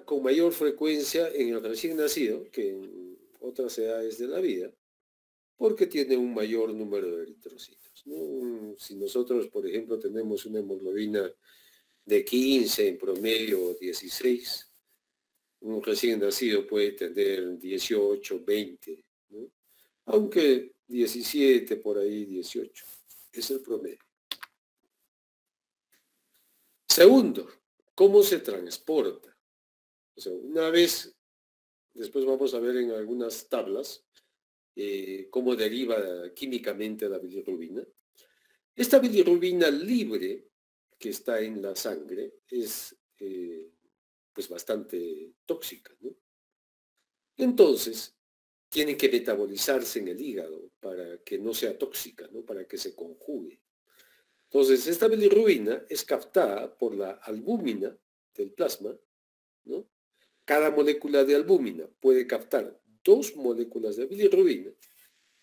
con mayor frecuencia en el recién nacido que en otras edades de la vida, porque tiene un mayor número de eritrocitos, ¿no? Si nosotros, por ejemplo, tenemos una hemoglobina de 15 en promedio, 16, un recién nacido puede tener 18, 20, ¿no? Aunque 17 por ahí, 18, es el promedio. Segundo, ¿cómo se transporta? O sea, una vez, después vamos a ver en algunas tablas cómo deriva químicamente la bilirrubina. Esta bilirrubina libre que está en la sangre es pues bastante tóxica, ¿no? Entonces, tiene que metabolizarse en el hígado para que no sea tóxica, ¿no? Para que se conjugue. Entonces, esta bilirrubina es captada por la albúmina del plasma, ¿no? Cada molécula de albúmina puede captar 2 moléculas de bilirrubina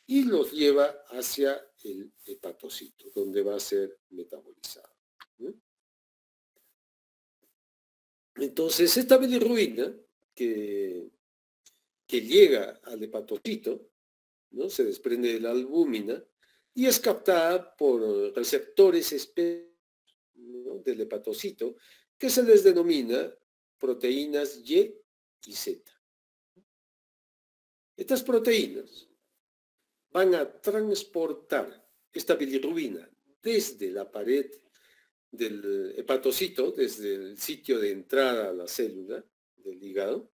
y los lleva hacia el hepatocito, donde va a ser metabolizado, ¿no? Entonces, esta bilirrubina que llega al hepatocito, ¿no? Se desprende de la albúmina y es captada por receptores específicos, ¿no? Del hepatocito, que se les denomina proteínas Y y Z. Estas proteínas van a transportar esta bilirrubina desde la pared del hepatocito, desde el sitio de entrada a la célula del hígado,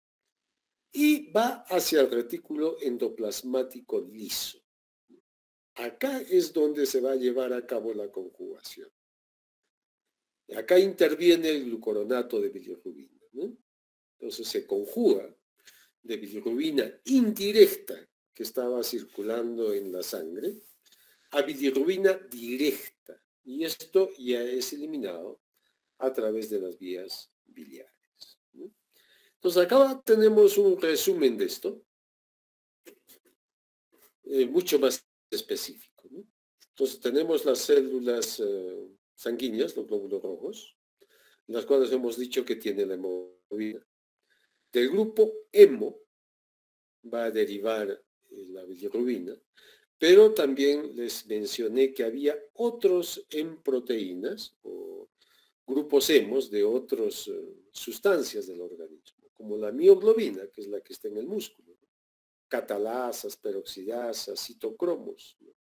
y va hacia el retículo endoplasmático liso. Acá es donde se va a llevar a cabo la conjugación. Acá interviene el glucoronato de bilirrubina, ¿no? Entonces se conjuga de bilirrubina indirecta que estaba circulando en la sangre a bilirrubina directa. Y esto ya es eliminado a través de las vías biliares, ¿no? Entonces acá tenemos un resumen de esto, mucho más específico, ¿no? Entonces tenemos las células sanguíneas, los glóbulos rojos, las cuales hemos dicho que tiene la hemoglobina. Del grupo hemo va a derivar la bilirrubina, pero también les mencioné que había otros proteínas o grupos hemos de otras sustancias del organismo, como la mioglobina, que es la que está en el músculo, ¿no? Catalasas, peroxidasas, citocromos, ¿no?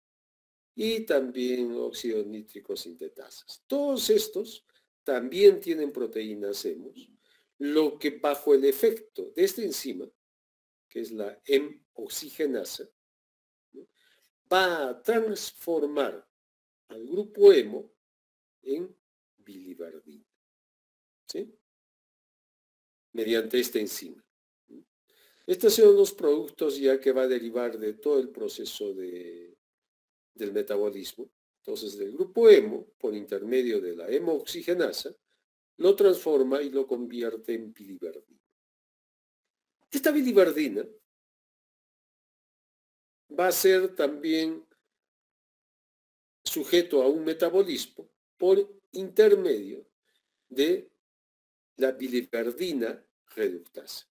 Y también óxido nítrico sintetasas. Todos estos también tienen proteínas hemos, lo que bajo el efecto de esta enzima, que es la oxigenasa, ¿no? Va a transformar al grupo hemo en biliverdina, ¿sí? Mediante esta enzima. Estos son los productos ya que va a derivar de todo el proceso del metabolismo. Entonces, del grupo hemo, por intermedio de la hemooxigenasa, lo transforma y lo convierte en biliverdina. Esta biliverdina va a ser también sujeto a un metabolismo por intermedio de la biliverdina reductasa,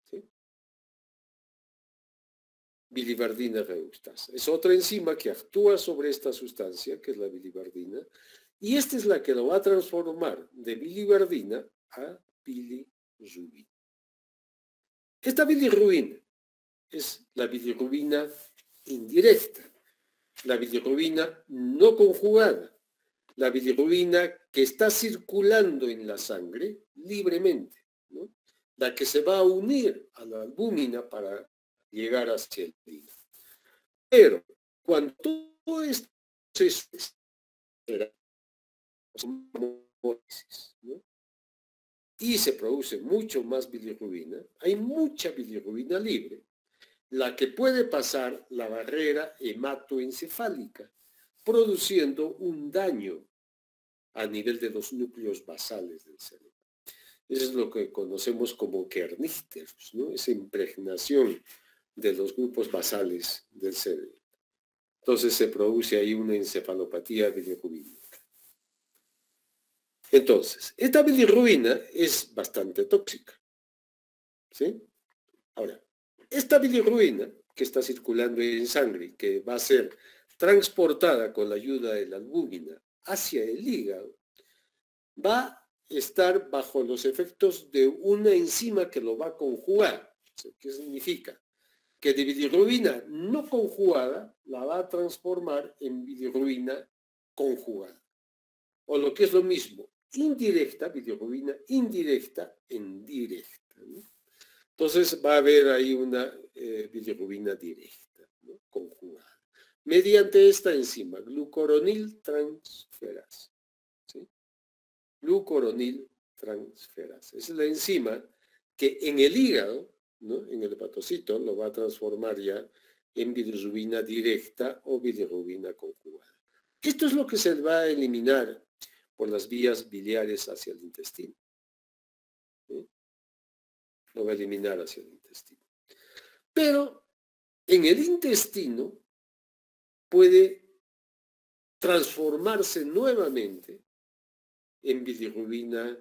¿sí? Biliverdina reductasa. Es otra enzima que actúa sobre esta sustancia, que es la biliverdina, y esta es la que lo va a transformar de biliverdina a bilirrubina. Esta bilirrubina es la bilirrubina indirecta, la bilirrubina no conjugada, la bilirrubina que está circulando en la sangre libremente, ¿no? La que se va a unir a la albúmina para llegar hacia el hígado. Pero cuando todo esto ¿no? Y se produce mucho más bilirrubina, hay mucha bilirrubina libre, la que puede pasar la barrera hematoencefálica, produciendo un daño a nivel de los núcleos basales del cerebro. Eso es lo que conocemos como kernícteros, ¿no? Esa impregnación de los grupos basales del cerebro. Entonces se produce ahí una encefalopatía bilirrubínica. Entonces, esta bilirrubina es bastante tóxica, ¿sí? Ahora, esta bilirrubina que está circulando en sangre, que va a ser transportada con la ayuda de la albúmina hacia el hígado, va a estar bajo los efectos de una enzima que lo va a conjugar. ¿Qué significa? Que de bilirrubina no conjugada la va a transformar en bilirrubina conjugada. O lo que es lo mismo, indirecta, bilirrubina indirecta en directa, ¿no? Entonces va a haber ahí una bilirrubina directa, ¿no? Conjugada, mediante esta enzima, glucoronil transferasa. ¿Sí? Glucoronil transferasa. Es la enzima que en el hígado, ¿no? En el hepatocito, lo va a transformar ya en bilirrubina directa o bilirrubina conjugada. Esto es lo que se va a eliminar por las vías biliares hacia el intestino. ¿Sí? Lo va a eliminar hacia el intestino. Pero en el intestino puede transformarse nuevamente en bilirrubina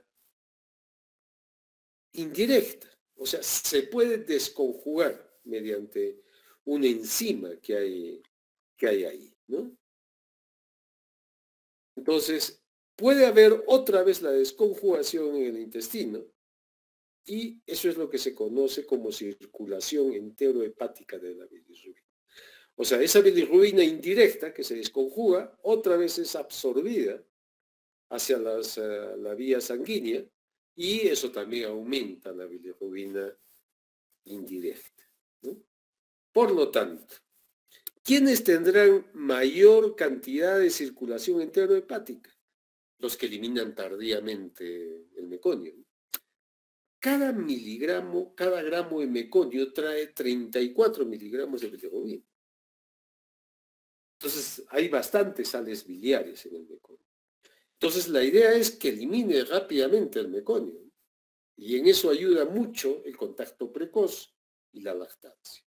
indirecta. O sea, se puede desconjugar mediante una enzima que hay ahí, ¿no? Entonces, puede haber otra vez la desconjugación en el intestino y eso es lo que se conoce como circulación enterohepática de la bilirrubina. O sea, esa bilirrubina indirecta que se desconjuga, otra vez es absorbida hacia la vía sanguínea y eso también aumenta la bilirrubina indirecta, ¿no? Por lo tanto, ¿quiénes tendrán mayor cantidad de circulación enterohepática? Los que eliminan tardíamente el meconio. Cada miligramo, cada gramo de meconio trae 34 miligramos de bilirrubina. Entonces, hay bastantes sales biliares en el meconio. Entonces, la idea es que elimine rápidamente el meconio. Y en eso ayuda mucho el contacto precoz y la lactancia.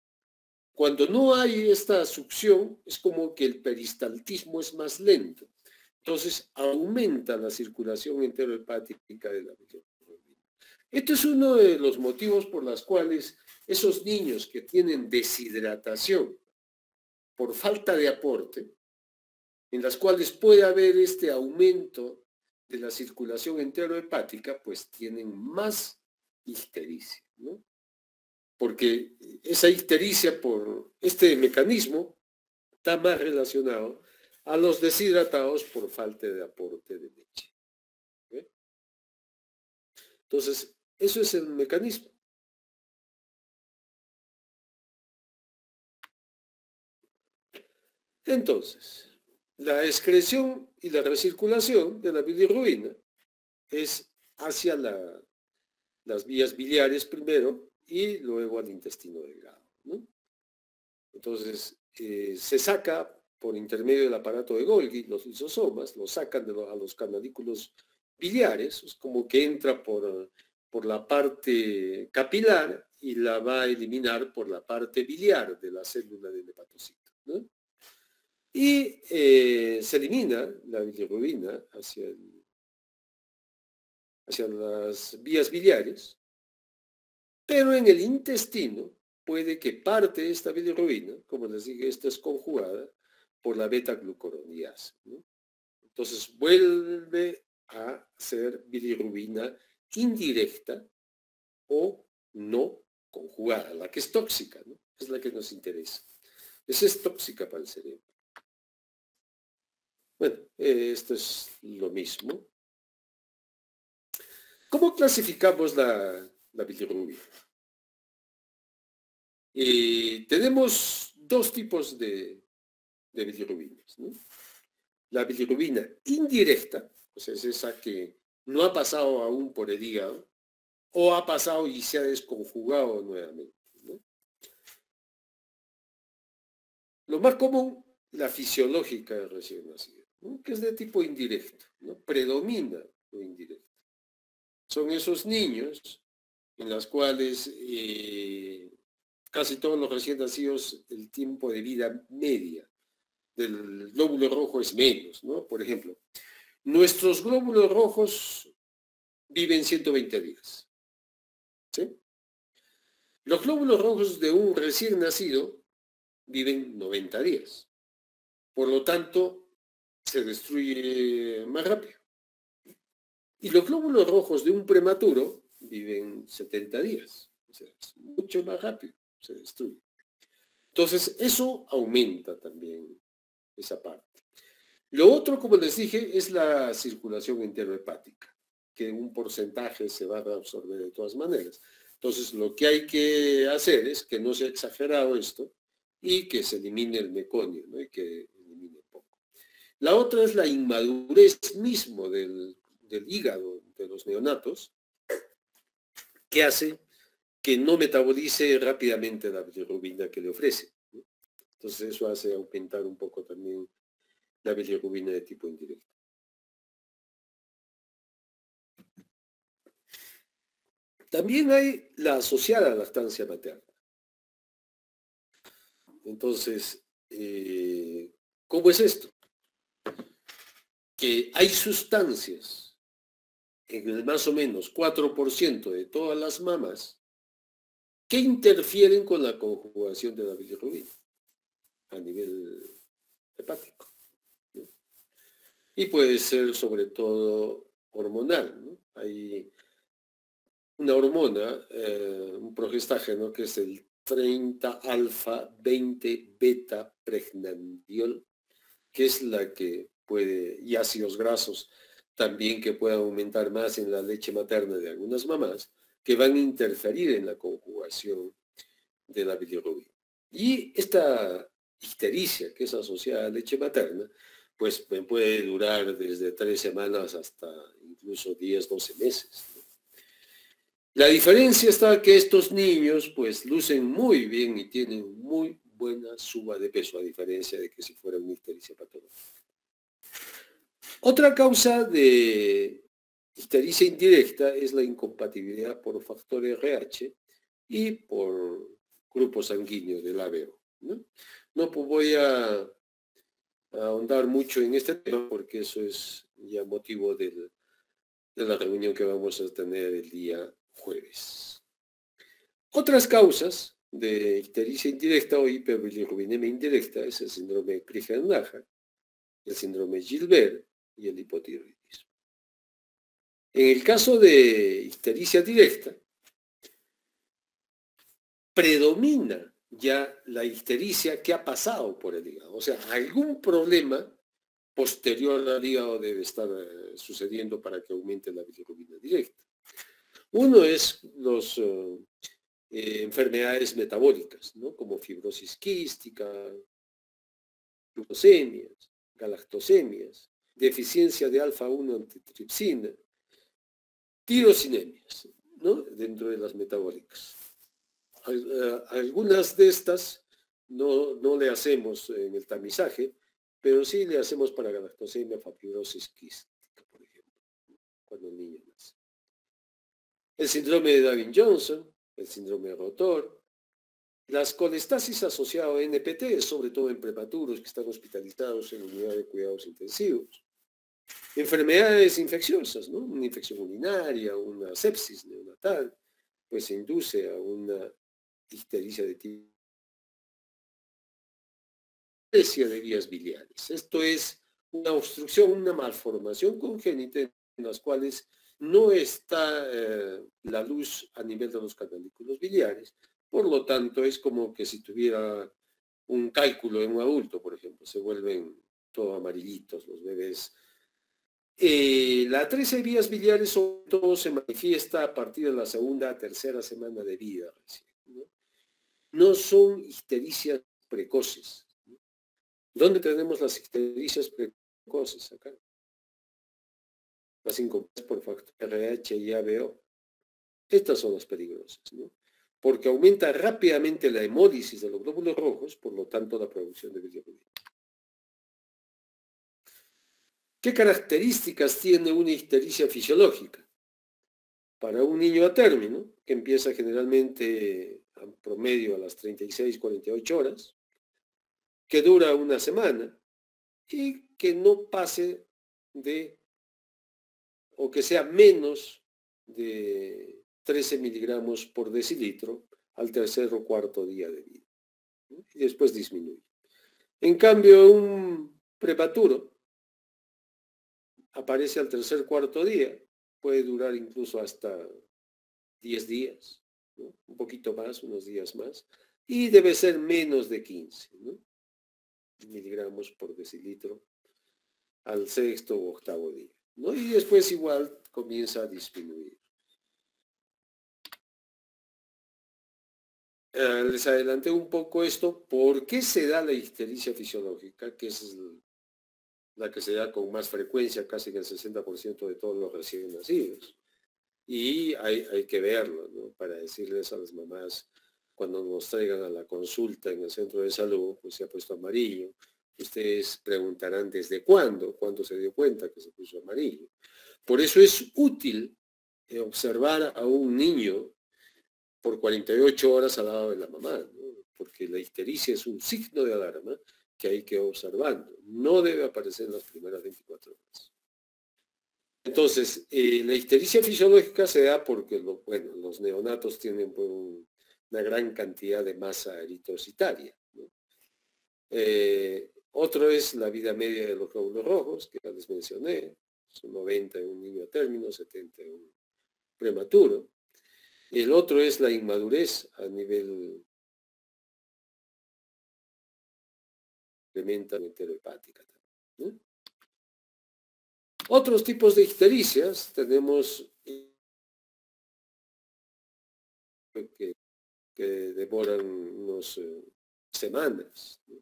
Cuando no hay esta succión, es como que el peristaltismo es más lento. Entonces, aumenta la circulación enterohepática de la bilirrubina. Este es uno de los motivos por los cuales esos niños que tienen deshidratación por falta de aporte, en las cuales puede haber este aumento de la circulación enterohepática, pues tienen más ictericia, ¿no? Porque esa ictericia por este mecanismo está más relacionado a los deshidratados por falta de aporte de leche. ¿Okay? Entonces, eso es el mecanismo. Entonces, la excreción y la recirculación de la bilirrubina es hacia las vías biliares primero y luego al intestino delgado, ¿no? Entonces, se saca por intermedio del aparato de Golgi, los lisosomas, lo sacan a los canalículos biliares, es como que entra por la parte capilar y la va a eliminar por la parte biliar de la célula del hepatocito, ¿no? Y se elimina la bilirrubina hacia las vías biliares, pero en el intestino puede que parte de esta bilirrubina, como les dije, esta es conjugada por la beta-glucuronidasa, ¿no? Entonces vuelve a ser bilirrubina indirecta o no conjugada, la que es tóxica, ¿no? Es la que nos interesa. Esa es tóxica para el cerebro. Bueno, esto es lo mismo. ¿Cómo clasificamos la bilirrubina? Tenemos dos tipos de bilirrubinas, ¿no? La bilirrubina indirecta, o sea, es esa que no ha pasado aún por el hígado, o ha pasado y se ha desconjugado nuevamente, ¿no? Lo más común, la fisiológica del recién nacido, ¿no? Que es de tipo indirecto, ¿no? Predomina lo indirecto. Son esos niños en los cuales casi todos los recién nacidos, el tiempo de vida media del glóbulo rojo es menos, ¿no? Por ejemplo, Nuestros glóbulos rojos viven 120 días. ¿Sí? Los glóbulos rojos de un recién nacido viven 90 días. Por lo tanto, se destruye más rápido. Y los glóbulos rojos de un prematuro viven 70 días. O sea, es mucho más rápido, se destruye. Entonces, eso aumenta también esa parte. Lo otro, como les dije, es la circulación enterohepática, que un porcentaje se va a reabsorber de todas maneras. Entonces, lo que hay que hacer es que no sea exagerado esto y que se elimine el meconio, ¿no? Y que elimine poco. La otra es la inmadurez mismo del hígado de los neonatos, que hace que no metabolice rápidamente la bilirrubina que le ofrece, ¿no? Entonces, eso hace aumentar un poco también la bilirrubina de tipo indirecto. También hay la asociada lactancia materna. Entonces, ¿cómo es esto? Que hay sustancias en el más o menos 4% de todas las mamas que interfieren con la conjugación de la bilirrubina a nivel hepático, ¿no? Y puede ser sobre todo hormonal, ¿no? Hay una hormona, un progestágeno, que es el 30-alfa-20-beta-pregnandiol, que es la que puede, y ácidos grasos también que pueden aumentar más en la leche materna de algunas mamás, que van a interferir en la conjugación de la bilirrubina. Y esta ictericia, que es asociada a leche materna, pues puede durar desde 3 semanas hasta incluso 10, 12 meses, ¿no? La diferencia está que estos niños pues lucen muy bien y tienen muy buena suba de peso, a diferencia de que si fuera una ictericia patológica. Otra causa de ictericia indirecta es la incompatibilidad por factor RH y por grupo sanguíneo del ABO, ¿no? No pues voy a ahondar mucho en este tema porque eso es ya motivo de la reunión que vamos a tener el día jueves. Otras causas de ictericia indirecta o hiperbilirrubinemia indirecta es el síndrome Crigler-Najjar, el síndrome Gilbert y el hipotiroidismo. En el caso de ictericia directa, predomina ya la ictericia que ha pasado por el hígado. O sea, algún problema posterior al hígado debe estar sucediendo para que aumente la bilirrubina directa. Uno es los enfermedades metabólicas, ¿no? Como fibrosis quística, glucosemias, galactosemias, deficiencia de alfa-1 antitripsina, tirosinemias, ¿no? Dentro de las metabólicas. Algunas de estas no le hacemos en el tamizaje, pero sí le hacemos para galactosemia, fibrosis quística, por ejemplo, cuando el niño nace. El síndrome de Davin-Johnson, el síndrome de Rotor, las colestasis asociadas a NPT, sobre todo en prematuros que están hospitalizados en unidad de cuidados intensivos. Enfermedades infecciosas, ¿no? Una infección urinaria, una sepsis neonatal, pues se induce a una ictericia de tipo de vías biliares. Esto es una obstrucción, una malformación congénita en las cuales no está la luz a nivel de los canalículos biliares. Por lo tanto, es como que si tuviera un cálculo en un adulto, por ejemplo, se vuelven todos amarillitos los bebés. La 13 vías biliares sobre todo se manifiesta a partir de la segunda, tercera semana de vida, ¿no? No son ictericias precoces, ¿no? ¿Dónde tenemos las ictericias precoces? Acá. Las incompletas por factor RH y ABO. Estas son las peligrosas, ¿no? Porque aumenta rápidamente la hemólisis de los glóbulos rojos, por lo tanto la producción de bilirrubina. ¿Qué características tiene una ictericia fisiológica? Para un niño a término, que empieza generalmente a promedio a las 36, 48 horas, que dura una semana y que no pase de o que sea menos de 13 miligramos por decilitro al tercer o cuarto día de vida, ¿no? Y después disminuye. En cambio, un prematuro aparece al tercer o cuarto día, puede durar incluso hasta 10 días, ¿no? Un poquito más, unos días más, y debe ser menos de 15, ¿no? Miligramos por decilitro al sexto o octavo día, ¿no? Y después igual comienza a disminuir. Les adelanté un poco esto. ¿Por qué se da la ictericia fisiológica? Que es la que se da con más frecuencia, casi en el 60% de todos los recién nacidos. Y hay que verlo, ¿no? Para decirles a las mamás, cuando nos traigan a la consulta en el centro de salud, pues se ha puesto amarillo. Ustedes preguntarán desde cuándo se dio cuenta que se puso amarillo. Por eso es útil observar a un niño por 48 horas al lado de la mamá, ¿no? Porque la ictericia es un signo de alarma que hay que observando. No debe aparecer en las primeras 24 horas. Entonces, la ictericia fisiológica se da porque los neonatos tienen pues, una gran cantidad de masa eritrocitaria, ¿no? Otro es la vida media de los glóbulos rojos, que ya les mencioné, son 90 en un niño a término, 70 en un prematuro. El otro es la inmadurez a nivel elementa enterohepática, ¿no? Otros tipos de ictericias tenemos que demoran unas semanas, ¿no?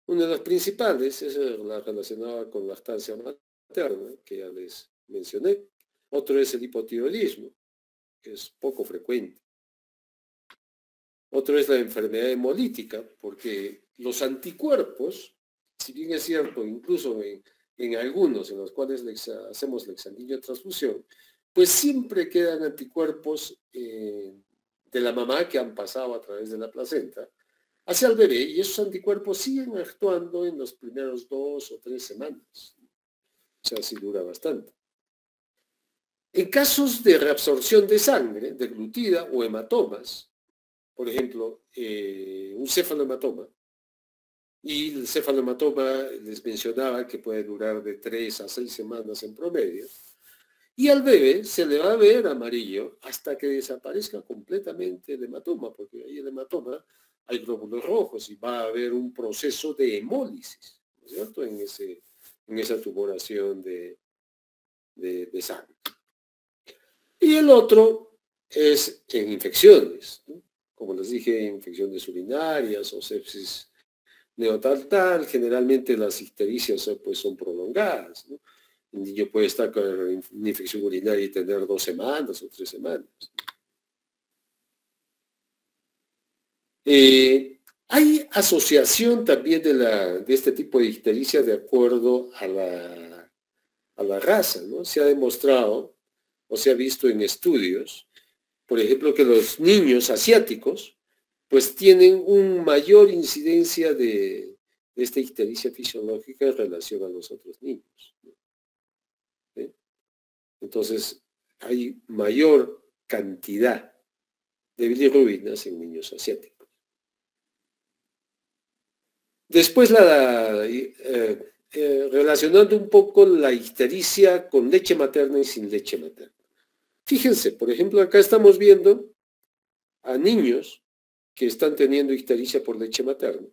Una de las principales es la relacionada con lactancia materna, que ya les mencioné. Otro es el hipotiroidismo, que es poco frecuente. Otro es la enfermedad hemolítica, porque los anticuerpos, si bien es cierto, incluso en algunos en los cuales hacemos la exsanguínea transfusión, pues siempre quedan anticuerpos de la mamá que han pasado a través de la placenta hacia el bebé, y esos anticuerpos siguen actuando en los primeros 2 o 3 semanas. O sea, sí dura bastante. En casos de reabsorción de sangre, deglutida o hematomas, por ejemplo, un cefalohematoma, y el cefalohematoma les mencionaba que puede durar de 3 a 6 semanas en promedio, y al bebé se le va a ver amarillo hasta que desaparezca completamente el hematoma, porque ahí el hematoma hay glóbulos rojos y va a haber un proceso de hemólisis, ¿no es cierto?, en esa tumoración de sangre. Y el otro es en infecciones, ¿no? Como les dije, infecciones urinarias o sepsis neonatal. Generalmente las ictericias pues, son prolongadas, ¿no? El niño puede estar con una infección urinaria y tener 2 semanas o 3 semanas. Hay asociación también de este tipo de ictericia de acuerdo a la raza, ¿no? Se ha demostrado o se ha visto en estudios, por ejemplo, que los niños asiáticos pues tienen una mayor incidencia de esta ictericia fisiológica en relación a los otros niños, ¿sí? Entonces, hay mayor cantidad de bilirrubinas en niños asiáticos. Después, relacionando un poco la ictericia con leche materna y sin leche materna. Fíjense, por ejemplo, acá estamos viendo a niños que están teniendo ictericia por leche materna.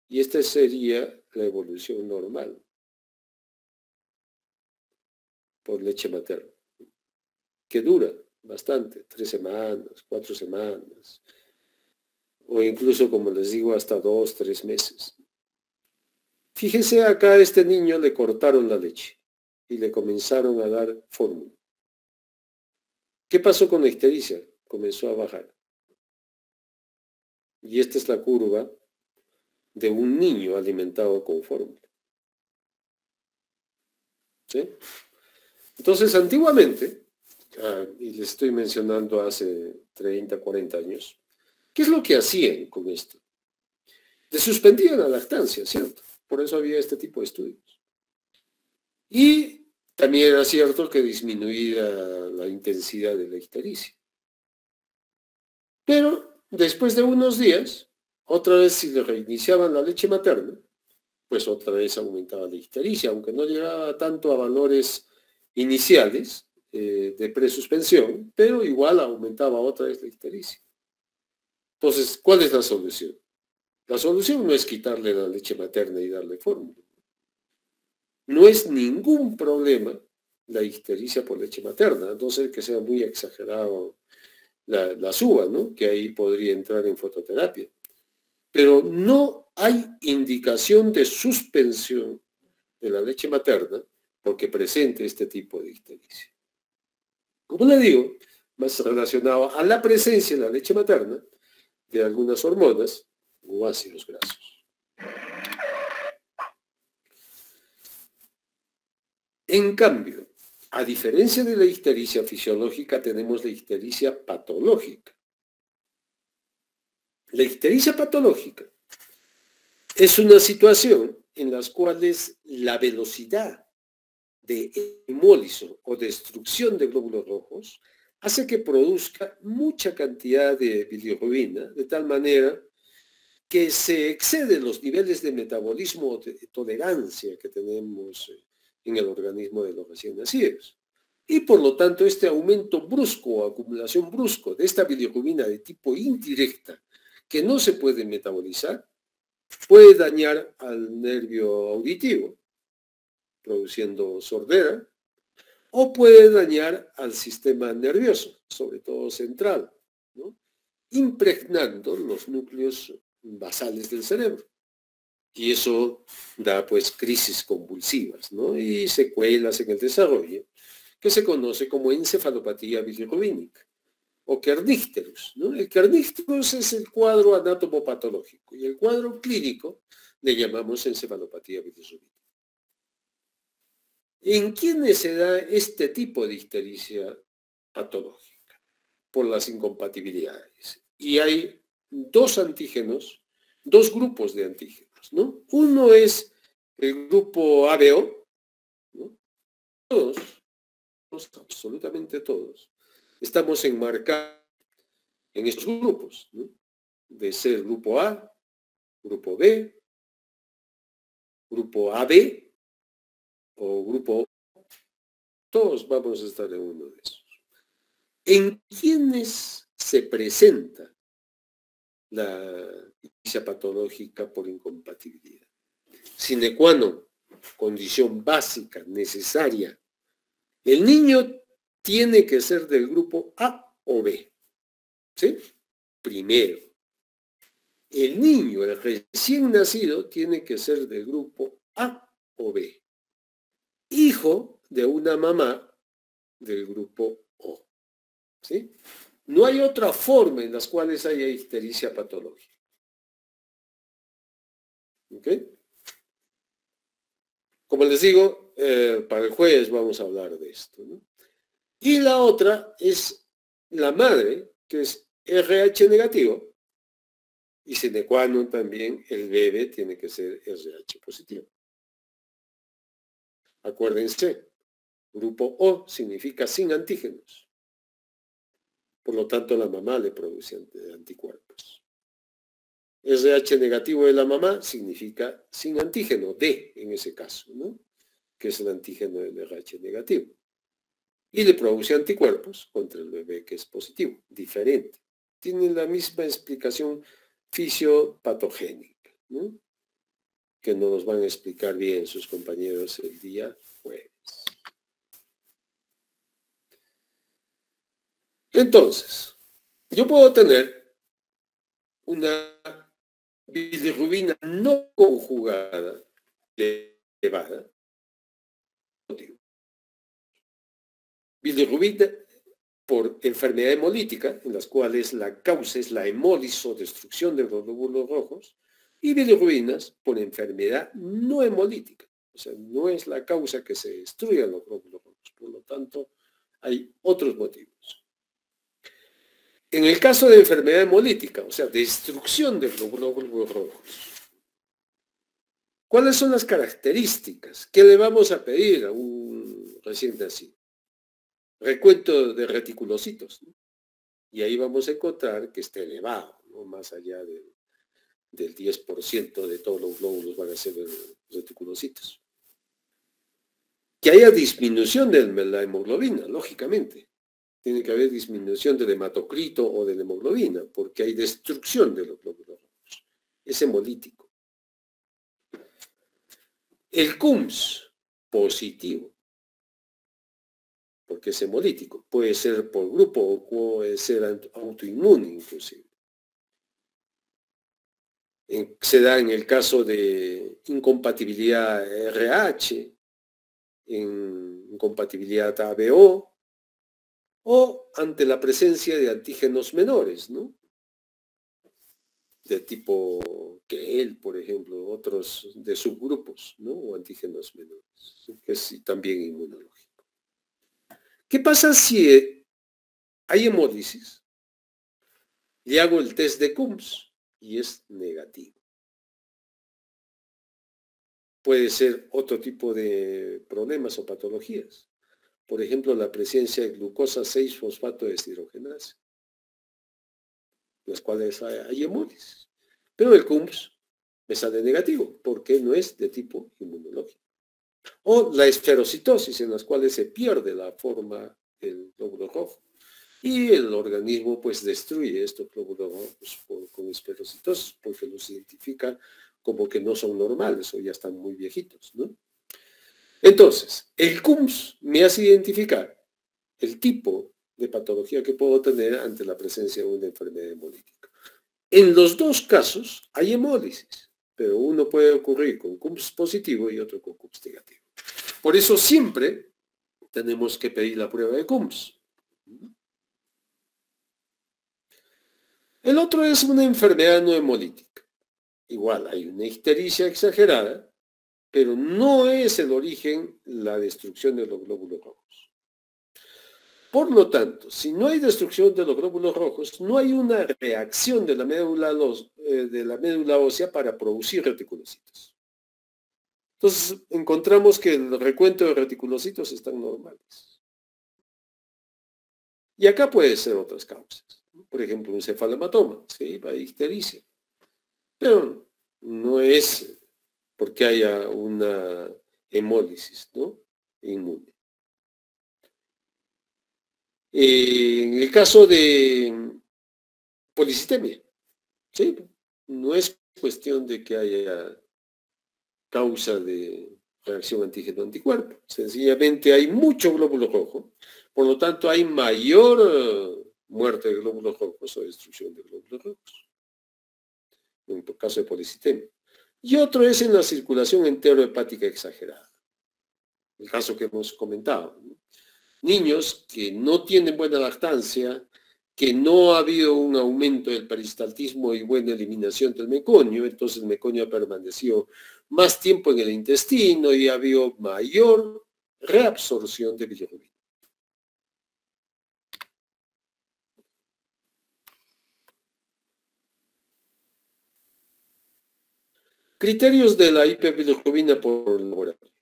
Y esta sería la evolución normal por leche materna, que dura bastante, 3 semanas, 4 semanas, o incluso, como les digo, hasta 2, 3 meses. Fíjense acá, a este niño le cortaron la leche y le comenzaron a dar fórmula. ¿Qué pasó con la ictericia? Comenzó a bajar. Y esta es la curva de un niño alimentado con fórmula, ¿sí? Entonces, antiguamente, y les estoy mencionando hace 30, 40 años, ¿qué es lo que hacían con esto? Le suspendían la lactancia, ¿cierto? Por eso había este tipo de estudios. Y también era cierto que disminuía la intensidad de la ictericia. Pero después de unos días, otra vez si le reiniciaban la leche materna, pues otra vez aumentaba la ictericia, aunque no llegaba tanto a valores iniciales de presuspensión, pero igual aumentaba otra vez la ictericia. Entonces, ¿cuál es la solución? La solución no es quitarle la leche materna y darle fórmula. No es ningún problema la ictericia por leche materna, a no ser que sea muy exagerado la suba, ¿no? Que ahí podría entrar en fototerapia. Pero no hay indicación de suspensión de la leche materna porque presente este tipo de ictericia. Como le digo, más relacionado a la presencia de la leche materna de algunas hormonas o ácidos grasos. En cambio, a diferencia de la ictericia fisiológica, tenemos la ictericia patológica. La ictericia patológica es una situación en la cual la velocidad de hemóliso o destrucción de glóbulos rojos hace que produzca mucha cantidad de bilirrubina, de tal manera que se exceden los niveles de metabolismo o de tolerancia que tenemos en el organismo de los recién nacidos. Y por lo tanto, este aumento brusco o acumulación brusco de esta bilirrubina de tipo indirecta que no se puede metabolizar, puede dañar al nervio auditivo, produciendo sordera, o puede dañar al sistema nervioso, sobre todo central, ¿no? Impregnando los núcleos basales del cerebro. Y eso da pues crisis convulsivas, ¿no? Y secuelas en el desarrollo, que se conoce como encefalopatía bilirrubínica o kernícterus, ¿no? El kernícterus es el cuadro anatomopatológico y el cuadro clínico le llamamos encefalopatía bilirrubínica. ¿En quiénes se da este tipo de ictericia patológica? Por las incompatibilidades. Y hay dos antígenos, dos grupos de antígenos, ¿no? Uno es el grupo ABO, ¿no? Todos, absolutamente todos, estamos enmarcados en estos grupos, ¿no? De ser grupo A, grupo B, grupo AB o grupo O. Todos vamos a estar en uno de esos. ¿En quiénes se presenta la ictericia patológica por incompatibilidad? Sine qua non, condición básica, necesaria. El niño tiene que ser del grupo A o B. ¿Sí? Primero. El niño, el recién nacido, tiene que ser del grupo A o B. Hijo de una mamá del grupo O. ¿Sí? No hay otra forma en las cuales haya ictericia patológica. ¿Ok? Como les digo, para el jueves vamos a hablar de esto, ¿no? Y la otra es la madre, que es RH negativo, y sine qua non también el bebé tiene que ser RH positivo. Acuérdense, grupo O significa sin antígenos. Por lo tanto, la mamá le produce anticuerpos. RH negativo de la mamá significa sin antígeno, D en ese caso, ¿no? Que es el antígeno del RH negativo. Y le produce anticuerpos contra el bebé que es positivo, diferente. Tienen la misma explicación fisiopatogénica, ¿no? Que nos los van a explicar bien sus compañeros el día jueves. Entonces, yo puedo tener una bilirrubina no conjugada elevada. Bilirrubina por enfermedad hemolítica, en las cuales la causa es la hemóliso, destrucción de los glóbulos rojos, y bilirrubinas por enfermedad no hemolítica. O sea, no es la causa que se destruyan los glóbulos rojos. Por lo tanto, hay otros motivos. En el caso de enfermedad hemolítica, o sea, destrucción de los glóbulos rojos, ¿cuáles son las características? ¿Qué le vamos a pedir a un recién nacido. Recuento de reticulocitos, ¿no? Y ahí vamos a encontrar que está elevado, ¿no? Más allá del 10% de todos los glóbulos van a ser reticulocitos. Que haya disminución de la hemoglobina, lógicamente. Tiene que haber disminución del hematocrito o de la hemoglobina, porque hay destrucción de los glóbulos rojos. Es hemolítico. El CUMS, positivo, porque es hemolítico. Puede ser por grupo o puede ser autoinmune inclusive. Se da en el caso de incompatibilidad RH, en incompatibilidad ABO, o ante la presencia de antígenos menores, ¿no? De tipo KEL, por ejemplo, otros de subgrupos, ¿no? O antígenos menores, que es también inmunológico. ¿Qué pasa si hay hemólisis? Le hago el test de CUMS y es negativo. Puede ser otro tipo de problemas o patologías. Por ejemplo, la presencia de glucosa 6-fosfato deshidrogenasa, las cuales hay hemólisis. Pero el CUMS me sale negativo porque no es de tipo inmunológico. O la esferocitosis, en las cuales se pierde la forma del glóbulo rojo. Y el organismo pues destruye estos glóbulos rojos con esferocitosis porque los identifica como que no son normales o ya están muy viejitos, ¿no? Entonces, el CUMS me hace identificar el tipo de patología que puedo tener ante la presencia de una enfermedad hemolítica. En los dos casos hay hemólisis, pero uno puede ocurrir con CUMS positivo y otro con CUMS negativo. Por eso siempre tenemos que pedir la prueba de CUMS. El otro es una enfermedad no hemolítica. Igual, hay una ictericia exagerada, pero no es el origen la destrucción de los glóbulos rojos. Por lo tanto, si no hay destrucción de los glóbulos rojos, no hay una reacción de la médula ósea para producir reticulocitos. Entonces, encontramos que el recuento de reticulocitos están normales. Y acá puede ser otras causas. Por ejemplo, un cefalohematoma, ¿sí? Hay ictericia. Pero no es porque haya una hemólisis, ¿no? Inmune. En el caso de policitemia, ¿sí? No es cuestión de que haya causa de reacción antígeno-anticuerpo. Sencillamente hay mucho glóbulo rojo, por lo tanto hay mayor muerte de glóbulos rojos o destrucción de glóbulos rojos, en el caso de policitemia. Y otro es en la circulación enterohepática exagerada, el caso que hemos comentado, ¿no? Niños que no tienen buena lactancia, que no ha habido un aumento del peristaltismo y buena eliminación del meconio, entonces el meconio ha permanecido más tiempo en el intestino y ha habido mayor reabsorción de bilirrubina. Criterios de la hiperbilirrubina por laboratorio.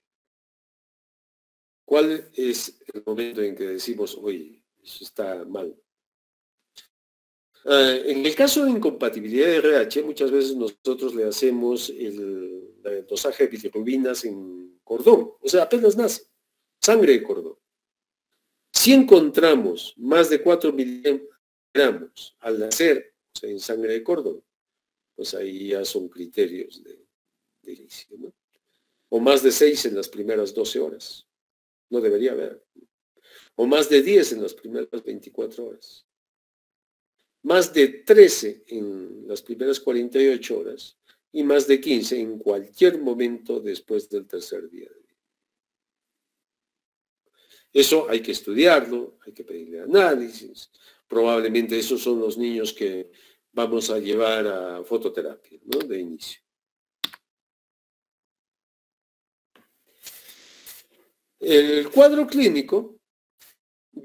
¿Cuál es el momento en que decimos, oye, eso está mal? En el caso de incompatibilidad de RH, muchas veces nosotros le hacemos el dosaje de bilirrubinas en cordón, o sea, apenas nace, sangre de cordón. Si encontramos más de 4 miligramos al nacer, o sea, en sangre de cordón, pues ahí ya son criterios de inicio, ¿no? O más de 6 en las primeras 12 horas, no debería haber. O más de 10 en las primeras 24 horas. Más de 13 en las primeras 48 horas y más de 15 en cualquier momento después del tercer día de vida. Eso hay que estudiarlo, hay que pedirle análisis. Probablemente esos son los niños que vamos a llevar a fototerapia, ¿no? De inicio. El cuadro clínico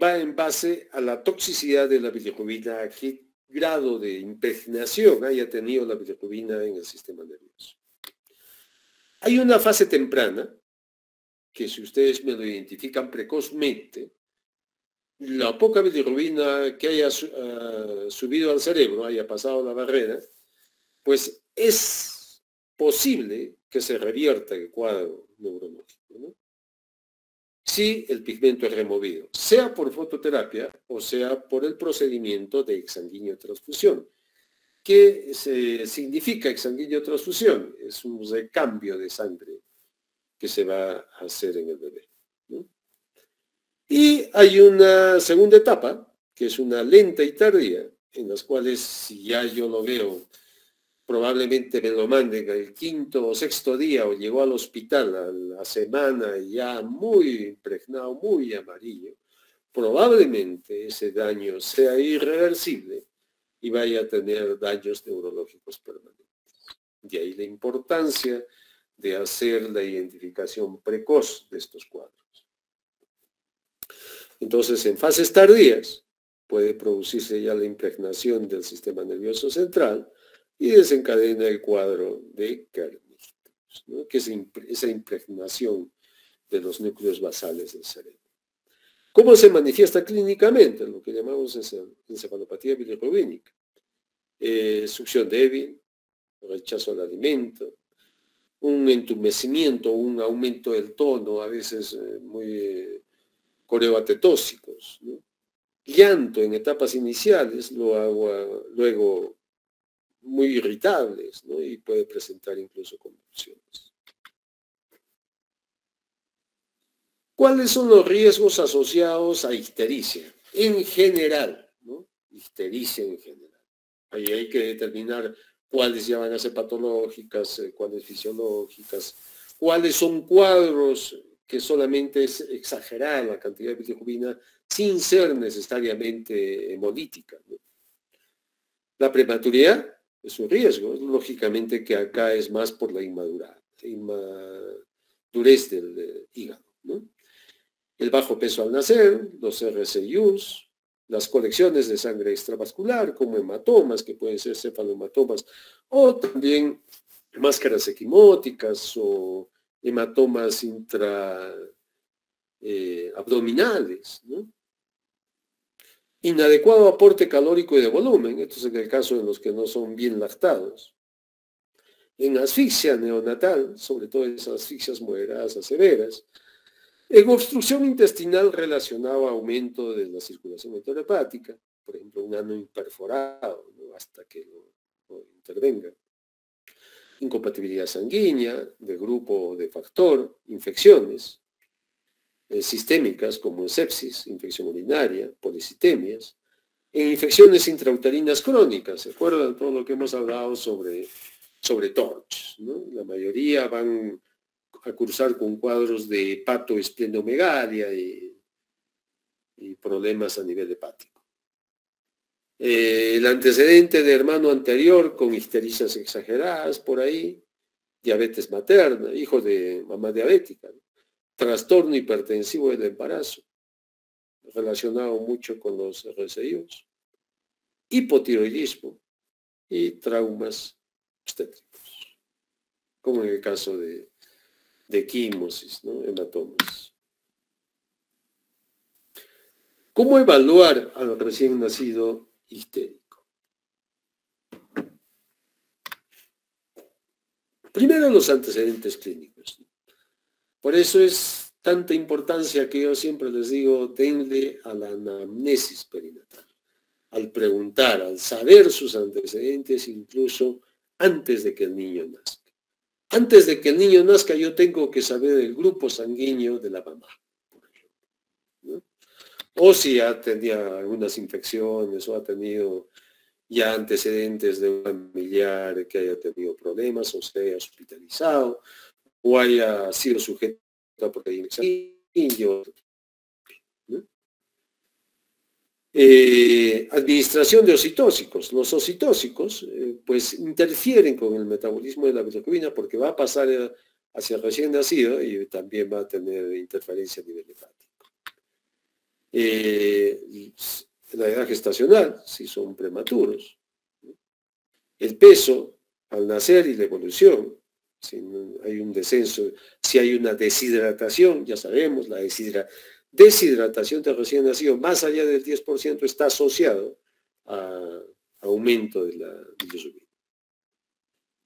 va en base a la toxicidad de la bilirrubina, a qué grado de impregnación haya tenido la bilirrubina en el sistema nervioso. Hay una fase temprana, que si ustedes me lo identifican precozmente, la poca bilirrubina que haya subido al cerebro, haya pasado la barrera, pues es posible que se revierta el cuadro neurológico, ¿no? Si el pigmento es removido, sea por fototerapia o sea por el procedimiento de exsanguíneo transfusión. ¿Qué significa exsanguíneo transfusión? Es un recambio de sangre que se va a hacer en el bebé, ¿no? Y hay una segunda etapa, que es una lenta y tardía, en las cuales si ya yo lo veo, probablemente me lo manden al quinto o sexto día o llegó al hospital a la semana ya muy impregnado, muy amarillo, probablemente ese daño sea irreversible y vaya a tener daños neurológicos permanentes. De ahí la importancia de hacer la identificación precoz de estos cuadros. Entonces, en fases tardías puede producirse ya la impregnación del sistema nervioso central y desencadena el cuadro de Kernick, ¿no? Que es esa impregnación de los núcleos basales del cerebro. ¿Cómo se manifiesta clínicamente? Lo que llamamos encefalopatía bilirrubínica. Succión débil, rechazo al alimento, un entumecimiento, un aumento del tono, a veces muy coreoatetóxicos, ¿no? Llanto en etapas iniciales, luego muy irritables, ¿no? Y puede presentar incluso convulsiones. ¿Cuáles son los riesgos asociados a ictericia? En general, ¿no? Ictericia en general. Ahí hay que determinar cuáles ya van a ser patológicas, cuáles fisiológicas, cuáles son cuadros que solamente es exagerar la cantidad de bilirrubina sin ser necesariamente hemolítica, ¿no? La prematuridad es un riesgo, lógicamente que acá es más por la inmadurez del hígado, ¿no? El bajo peso al nacer, los RCIUs, las colecciones de sangre extravascular como hematomas, que pueden ser cefalomatomas, o también máscaras equimóticas o hematomas intraabdominales, ¿no? Inadecuado aporte calórico y de volumen, esto es en el caso de los que no son bien lactados. En asfixia neonatal, sobre todo esas asfixias moderadas a severas. En obstrucción intestinal relacionada a aumento de la circulación enterohepática, por ejemplo, un ano imperforado, ¿no? Hasta que lo intervenga. Incompatibilidad sanguínea, de grupo o de factor, infecciones sistémicas como sepsis, infección urinaria, policitemias, e infecciones intrauterinas crónicas. ¿Se acuerdan todo lo que hemos hablado sobre TORCH, ¿no? La mayoría van a cursar con cuadros de hepatoesplenomegalia y problemas a nivel hepático. El antecedente de hermano anterior con ictericias exageradas por ahí, diabetes materna, hijo de mamá diabética, ¿no? Trastorno hipertensivo del embarazo, relacionado mucho con los RCIOs, hipotiroidismo y traumas obstétricos, como en el caso de quimosis, ¿no? Hematomas. ¿Cómo evaluar al recién nacido ictérico? Primero, los antecedentes clínicos. Por eso es tanta importancia que yo siempre les digo, denle a la anamnesis perinatal. Al preguntar, al saber sus antecedentes, incluso antes de que el niño nazca. Antes de que el niño nazca, yo tengo que saber el grupo sanguíneo de la mamá, por ejemplo, ¿no? O si ya tenía algunas infecciones o ha tenido ya antecedentes de un familiar que haya tenido problemas o se haya hospitalizado o haya sido sujeto a proteína sanguínea, ¿no? Administración de ocitóxicos. Los ocitóxicos pues interfieren con el metabolismo de la bilirrubina porque va a pasar hacia el recién nacido y también va a tener interferencia a nivel hepático. La edad gestacional, si son prematuros, ¿no? El peso al nacer y la evolución, Si hay un descenso, si hay una deshidratación, ya sabemos, la deshidratación de recién nacido más allá del 10% está asociado a aumento de la bilirrubina.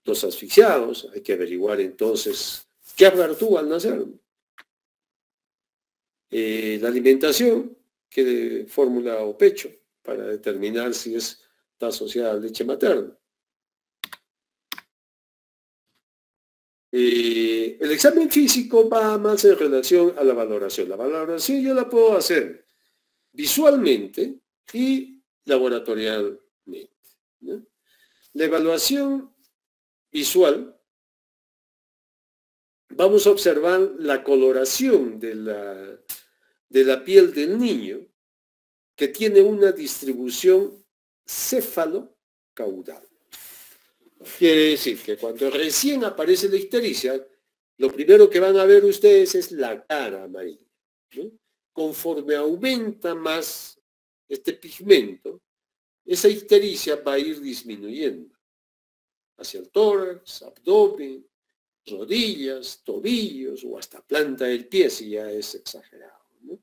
Los asfixiados, hay que averiguar entonces qué hablar tú al nacer. La alimentación, qué fórmula o pecho, para determinar si está asociada a leche materna. El examen físico va más en relación a la valoración. La valoración yo la puedo hacer visualmente y laboratorialmente, ¿no? La evaluación visual, vamos a observar la coloración de la piel del niño, que tiene una distribución céfalo-caudal. Quiere decir que cuando recién aparece la ictericia, lo primero que van a ver ustedes es la cara amarilla, ¿no? Conforme aumenta más este pigmento, esa ictericia va a ir disminuyendo hacia el tórax, abdomen, rodillas, tobillos o hasta planta del pie si ya es exagerado, ¿no?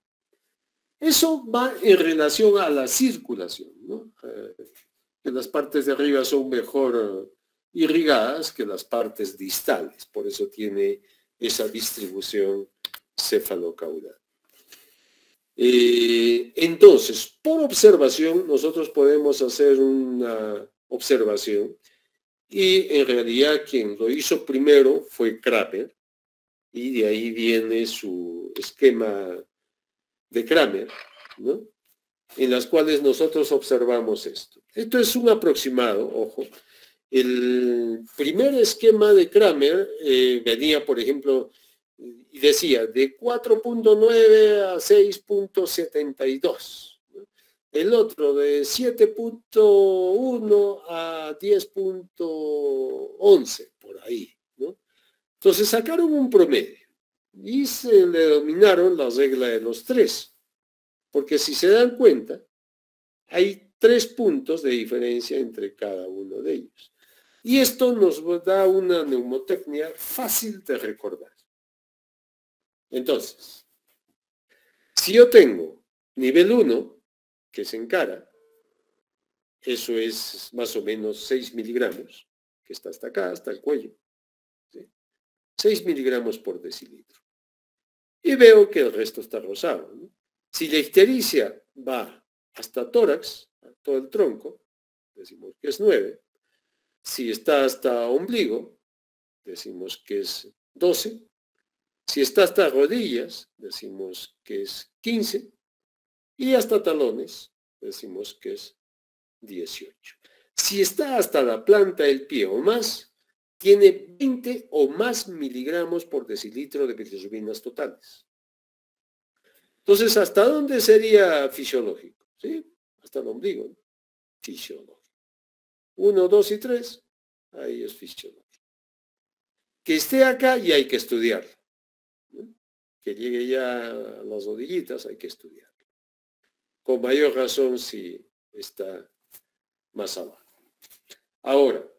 Eso va en relación a la circulación, ¿no? Que las partes de arriba son mejor irrigadas que las partes distales, por eso tiene esa distribución cefalocaudal. Entonces, por observación, nosotros podemos hacer una observación y en realidad quien lo hizo primero fue Kramer y de ahí viene su esquema de Kramer, ¿no? En las cuales nosotros observamos esto. Esto es un aproximado, ojo. El primer esquema de Kramer venía, por ejemplo, y decía de 4.9 a 6.72. ¿no? El otro de 7.1 a 10.11, por ahí, ¿no? Entonces sacaron un promedio y se le denominaron la regla de los 3. Porque si se dan cuenta, hay 3 puntos de diferencia entre cada uno de ellos. Y esto nos da una mnemotecnia fácil de recordar. Entonces, si yo tengo nivel 1, que es en cara, eso es más o menos 6 miligramos, que está hasta acá, hasta el cuello. ¿Sí? 6 miligramos por decilitro. Y veo que el resto está rosado, ¿no? Si la ictericia va hasta tórax, a todo el tronco, decimos que es 9. Si está hasta ombligo, decimos que es 12. Si está hasta rodillas, decimos que es 15. Y hasta talones, decimos que es 18. Si está hasta la planta del pie o más, tiene 20 o más miligramos por decilitro de bilirrubinas totales. Entonces, ¿hasta dónde sería fisiológico? ¿Sí? Hasta el ombligo, ¿no? Fisiológico. 1, 2 y 3, ahí es fisiológico. Que esté acá y hay que estudiarlo, ¿no? Que llegue ya a las rodillitas, hay que estudiarlo. Con mayor razón si está más abajo. Ahora,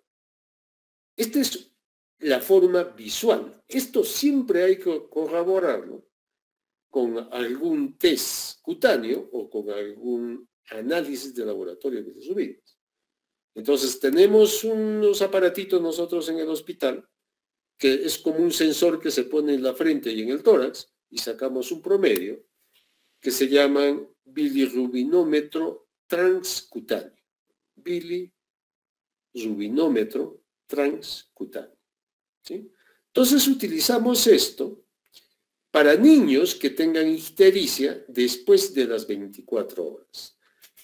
esta es la forma visual. Esto siempre hay que corroborarlo con algún test cutáneo o con algún análisis de laboratorio de bilirrubinas. Entonces tenemos unos aparatitos nosotros en el hospital que es como un sensor que se pone en la frente y en el tórax y sacamos un promedio que se llaman bilirrubinómetro transcutáneo. Bilirrubinómetro transcutáneo. ¿Sí? Entonces utilizamos esto para niños que tengan ictericia después de las 24 horas.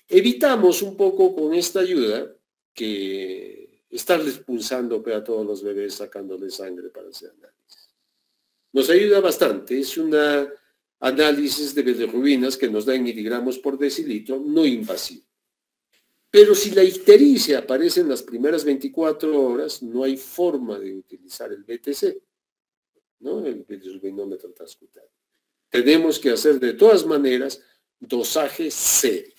Evitamos un poco con esta ayuda que estarles pulsando a todos los bebés, sacándoles sangre para hacer análisis. Nos ayuda bastante, es un análisis de bilirrubinas que nos da en miligramos por decilitro, no invasivo. Pero si la ictericia aparece en las primeras 24 horas, no hay forma de utilizar el BTC, ¿no? El bilirrubinómetro transcutáneo. Tenemos que hacer de todas maneras dosaje sérico.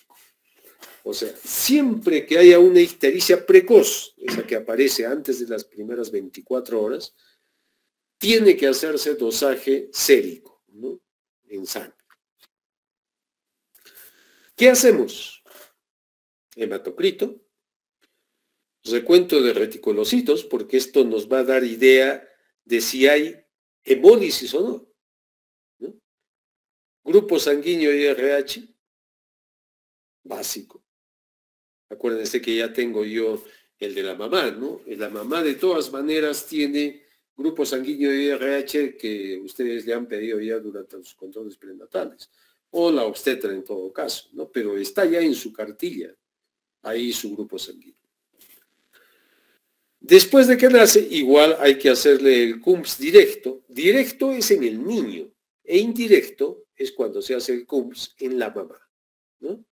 O sea, siempre que haya una ictericia precoz, esa que aparece antes de las primeras 24 horas, tiene que hacerse dosaje sérico, ¿no? En sangre. ¿Qué hacemos? Hematocrito, recuento de reticulocitos, porque esto nos va a dar idea de si hay hemólisis o no, ¿no? Grupo sanguíneo IRH, básico. Acuérdense que ya tengo yo el de la mamá, ¿no? La mamá de todas maneras tiene grupo sanguíneo IRH que ustedes le han pedido ya durante los controles prenatales, o la obstetra en todo caso, ¿no? Pero está ya en su cartilla, ahí su grupo sanguíneo. Después de que nace, igual hay que hacerle el CUMS directo. Directo es en el niño e indirecto es cuando se hace el CUMS en la mamá, ¿no?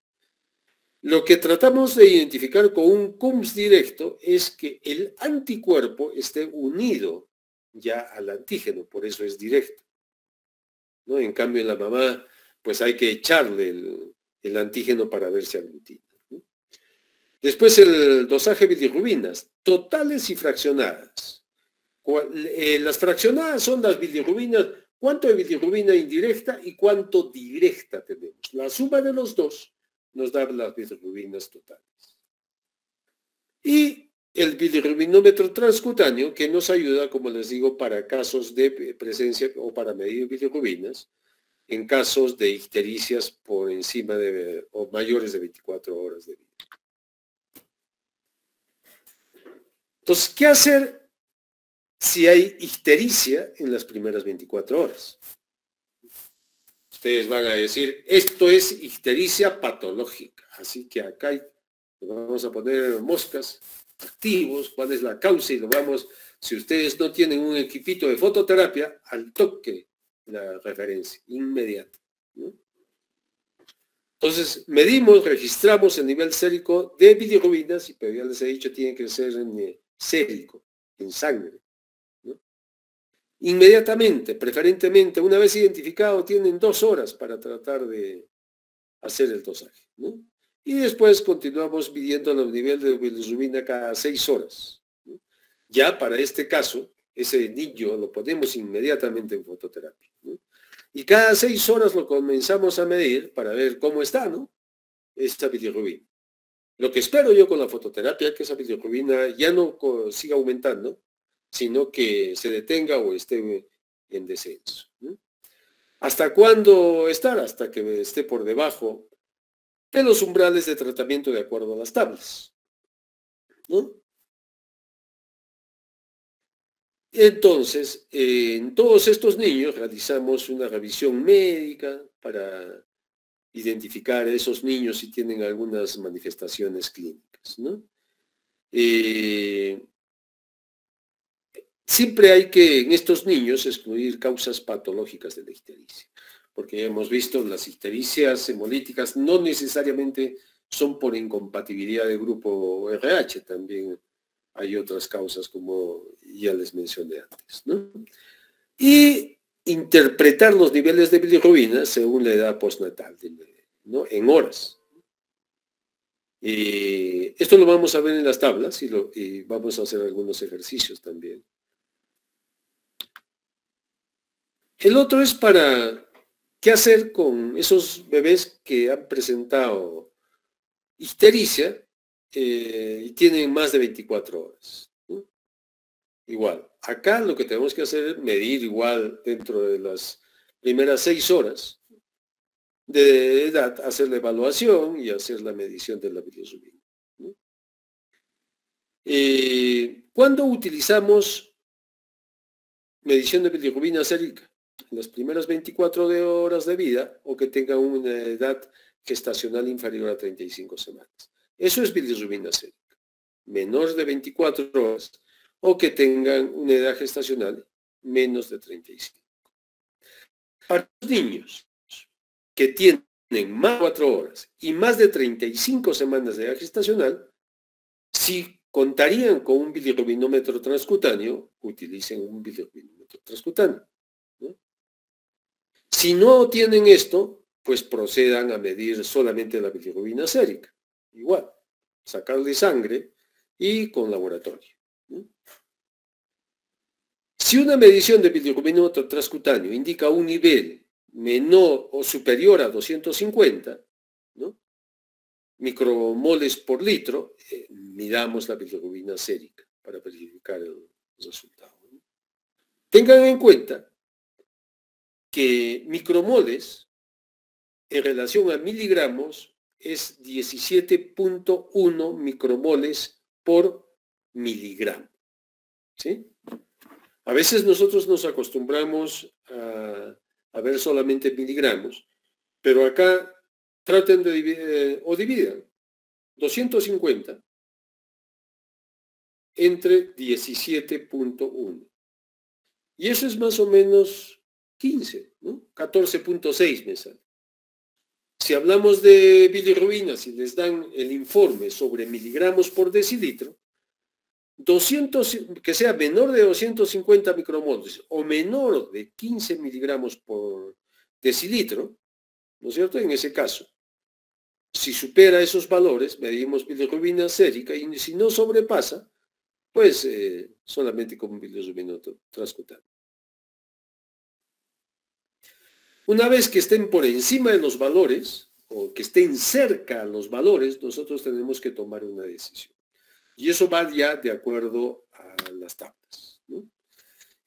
Lo que tratamos de identificar con un CUMS directo es que el anticuerpo esté unido ya al antígeno, por eso es directo, ¿no? En cambio, en la mamá, pues hay que echarle el antígeno para ver si aglutina, ¿no? Después el dosaje de bilirrubinas, totales y fraccionadas. Las fraccionadas son las bilirrubinas, cuánto de bilirrubina indirecta y cuánto directa tenemos. La suma de los dos nos da las bilirrubinas totales. Y el bilirrubinómetro transcutáneo, que nos ayuda, como les digo, para casos de presencia o para medir bilirrubinas, en casos de ictericias por encima de o mayores de 24 horas de vida. Entonces, ¿qué hacer si hay ictericia en las primeras 24 horas? Ustedes van a decir, esto es ictericia patológica, así que acá vamos a poner moscas activos, cuál es la causa y lo vamos, si ustedes no tienen un equipito de fototerapia, al toque la referencia, inmediata, ¿no? Entonces, medimos, registramos el nivel sérico de bilirrubinas, pero ya les he dicho, tiene que ser en sérico, en sangre, ¿no? Inmediatamente, preferentemente, una vez identificado, tienen 2 horas para tratar de hacer el dosaje, ¿no? Y después continuamos midiendo el nivel de bilirrubina cada 6 horas, ¿no? Ya para este caso, ese niño lo ponemos inmediatamente en fototerapia, ¿no? Y cada 6 horas lo comenzamos a medir para ver cómo está, ¿no? Esta bilirrubina. Lo que espero yo con la fototerapia es que esa bilirrubina ya no siga aumentando, sino que se detenga o esté en descenso, ¿no? ¿Hasta cuándo estar? Hasta que esté por debajo de los umbrales de tratamiento de acuerdo a las tablas, ¿no? Entonces, en todos estos niños realizamos una revisión médica para identificar a esos niños si tienen algunas manifestaciones clínicas, ¿no? Siempre hay que, en estos niños, excluir causas patológicas de la ictericia, porque hemos visto las ictericias hemolíticas no necesariamente son por incompatibilidad de grupo RH, también hay otras causas como ya les mencioné antes, ¿no? Y interpretar los niveles de bilirrubina según la edad postnatal, ¿no? En horas. Esto lo vamos a ver en las tablas y vamos a hacer algunos ejercicios también. El otro es para qué hacer con esos bebés que han presentado ictericia y tienen más de 24 horas, ¿no? Igual, acá lo que tenemos que hacer es medir igual dentro de las primeras 6 horas de edad, hacer la evaluación y hacer la medición de la bilirrubina, ¿no? ¿Cuándo utilizamos medición de bilirrubina sérica? En las primeras 24 horas de vida o que tengan una edad gestacional inferior a 35 semanas. Eso es bilirrubina sérica. Menor de 24 horas o que tengan una edad gestacional menos de 35. Para los niños que tienen más de 4 horas y más de 35 semanas de edad gestacional, si contarían con un bilirrubinómetro transcutáneo, utilicen un bilirrubinómetro transcutáneo, ¿no? Si no tienen esto, pues procedan a medir solamente la bilirrubina sérica. Igual, sacarle sangre y con laboratorio, ¿no? Si Si una medición de bilirrubinómetro transcutáneo indica un nivel menor o superior a 250, ¿no?, micromoles por litro, midamos la bilirrubina sérica para verificar el resultado, ¿no? Tengan en cuenta que micromoles en relación a miligramos es 17.1 micromoles por miligramo, ¿sí? A veces nosotros nos acostumbramos a ver solamente miligramos, pero acá traten de dividir, o dividan 250 entre 17.1. Y eso es más o menos 15, ¿no? 14.6 me sale. Si hablamos de bilirrubina, si les dan el informe sobre miligramos por decilitro, 200, que sea menor de 250 micromoles o menor de 15 miligramos por decilitro, ¿no es cierto? En ese caso, si supera esos valores, medimos bilirrubina sérica, y si no sobrepasa, pues solamente con bilirrubinómetro transcutáneo. Una vez que estén por encima de los valores, o que estén cerca a los valores, nosotros tenemos que tomar una decisión. Y eso va ya de acuerdo a las tablas, ¿no?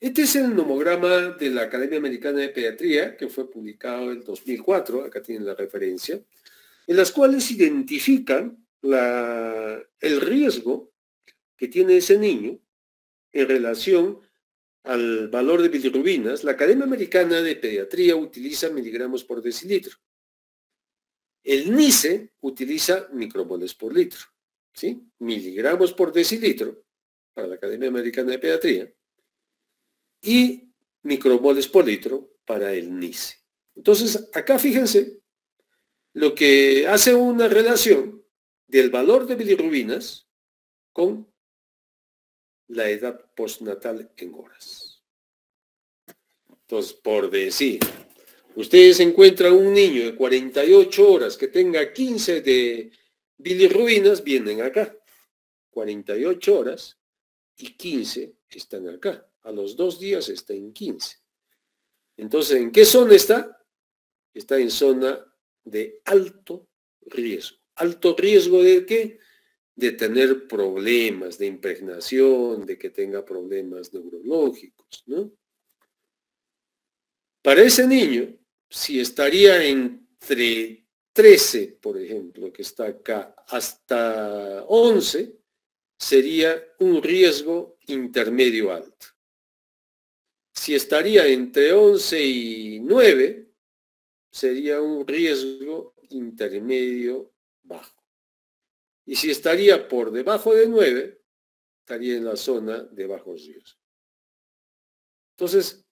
Este es el nomograma de la Academia Americana de Pediatría, que fue publicado en 2004, acá tienen la referencia, en las cuales identifican el riesgo que tiene ese niño en relación al valor de bilirrubinas. La Academia Americana de Pediatría utiliza miligramos por decilitro. El NICE utiliza micromoles por litro, ¿sí? Miligramos por decilitro para la Academia Americana de Pediatría y micromoles por litro para el NICE. Entonces, acá fíjense lo que hace una relación del valor de bilirrubinas con la edad postnatal en horas. Entonces, por decir, ustedes encuentran un niño de 48 horas que tenga 15 de bilirrubinas, vienen acá. 48 horas y 15 están acá. A los 2 días está en 15. Entonces, ¿en qué zona está? Está en zona de alto riesgo. ¿Alto riesgo de qué? De tener problemas de impregnación, de que tenga problemas neurológicos, ¿no? Para ese niño, si estaría entre 13, por ejemplo, que está acá, hasta 11, sería un riesgo intermedio alto. Si estaría entre 11 y 9, sería un riesgo intermedio bajo. Y si estaría por debajo de 9, estaría en la zona de bajo riesgo. Entonces,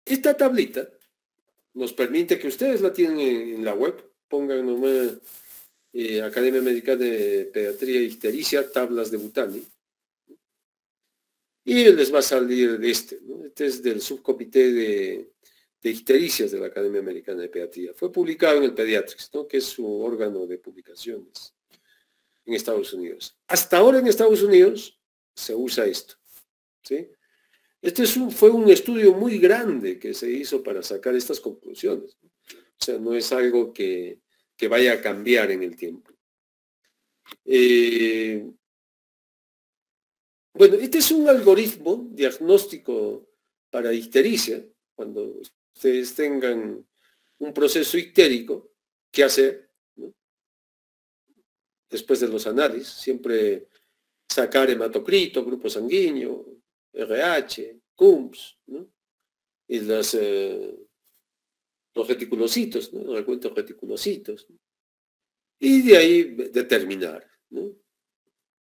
esta tablita nos permite que ustedes la tienen en la web, pongan nomás Academia Americana de Pediatría y Ictericia, tablas de Butani, y les va a salir de este, ¿no? Este es del subcomité de ictericias de la Academia Americana de Pediatría. Fue publicado en el Pediatrics, ¿no?, que es su órgano de publicaciones en Estados Unidos. Hasta ahora en Estados Unidos se usa esto, ¿sí? Este fue un estudio muy grande que se hizo para sacar estas conclusiones, ¿no? O sea, no es algo que vaya a cambiar en el tiempo. Bueno, este es un algoritmo diagnóstico para ictericia. Cuando ustedes tengan un proceso ictérico, ¿qué hacer, ¿no? Después de los análisis, siempre sacar hematocrito, grupo sanguíneo, RH, CUMS, ¿no? Y los reticulocitos, ¿no? El recuento de reticulocitos, ¿no? Y de ahí determinar, ¿no?,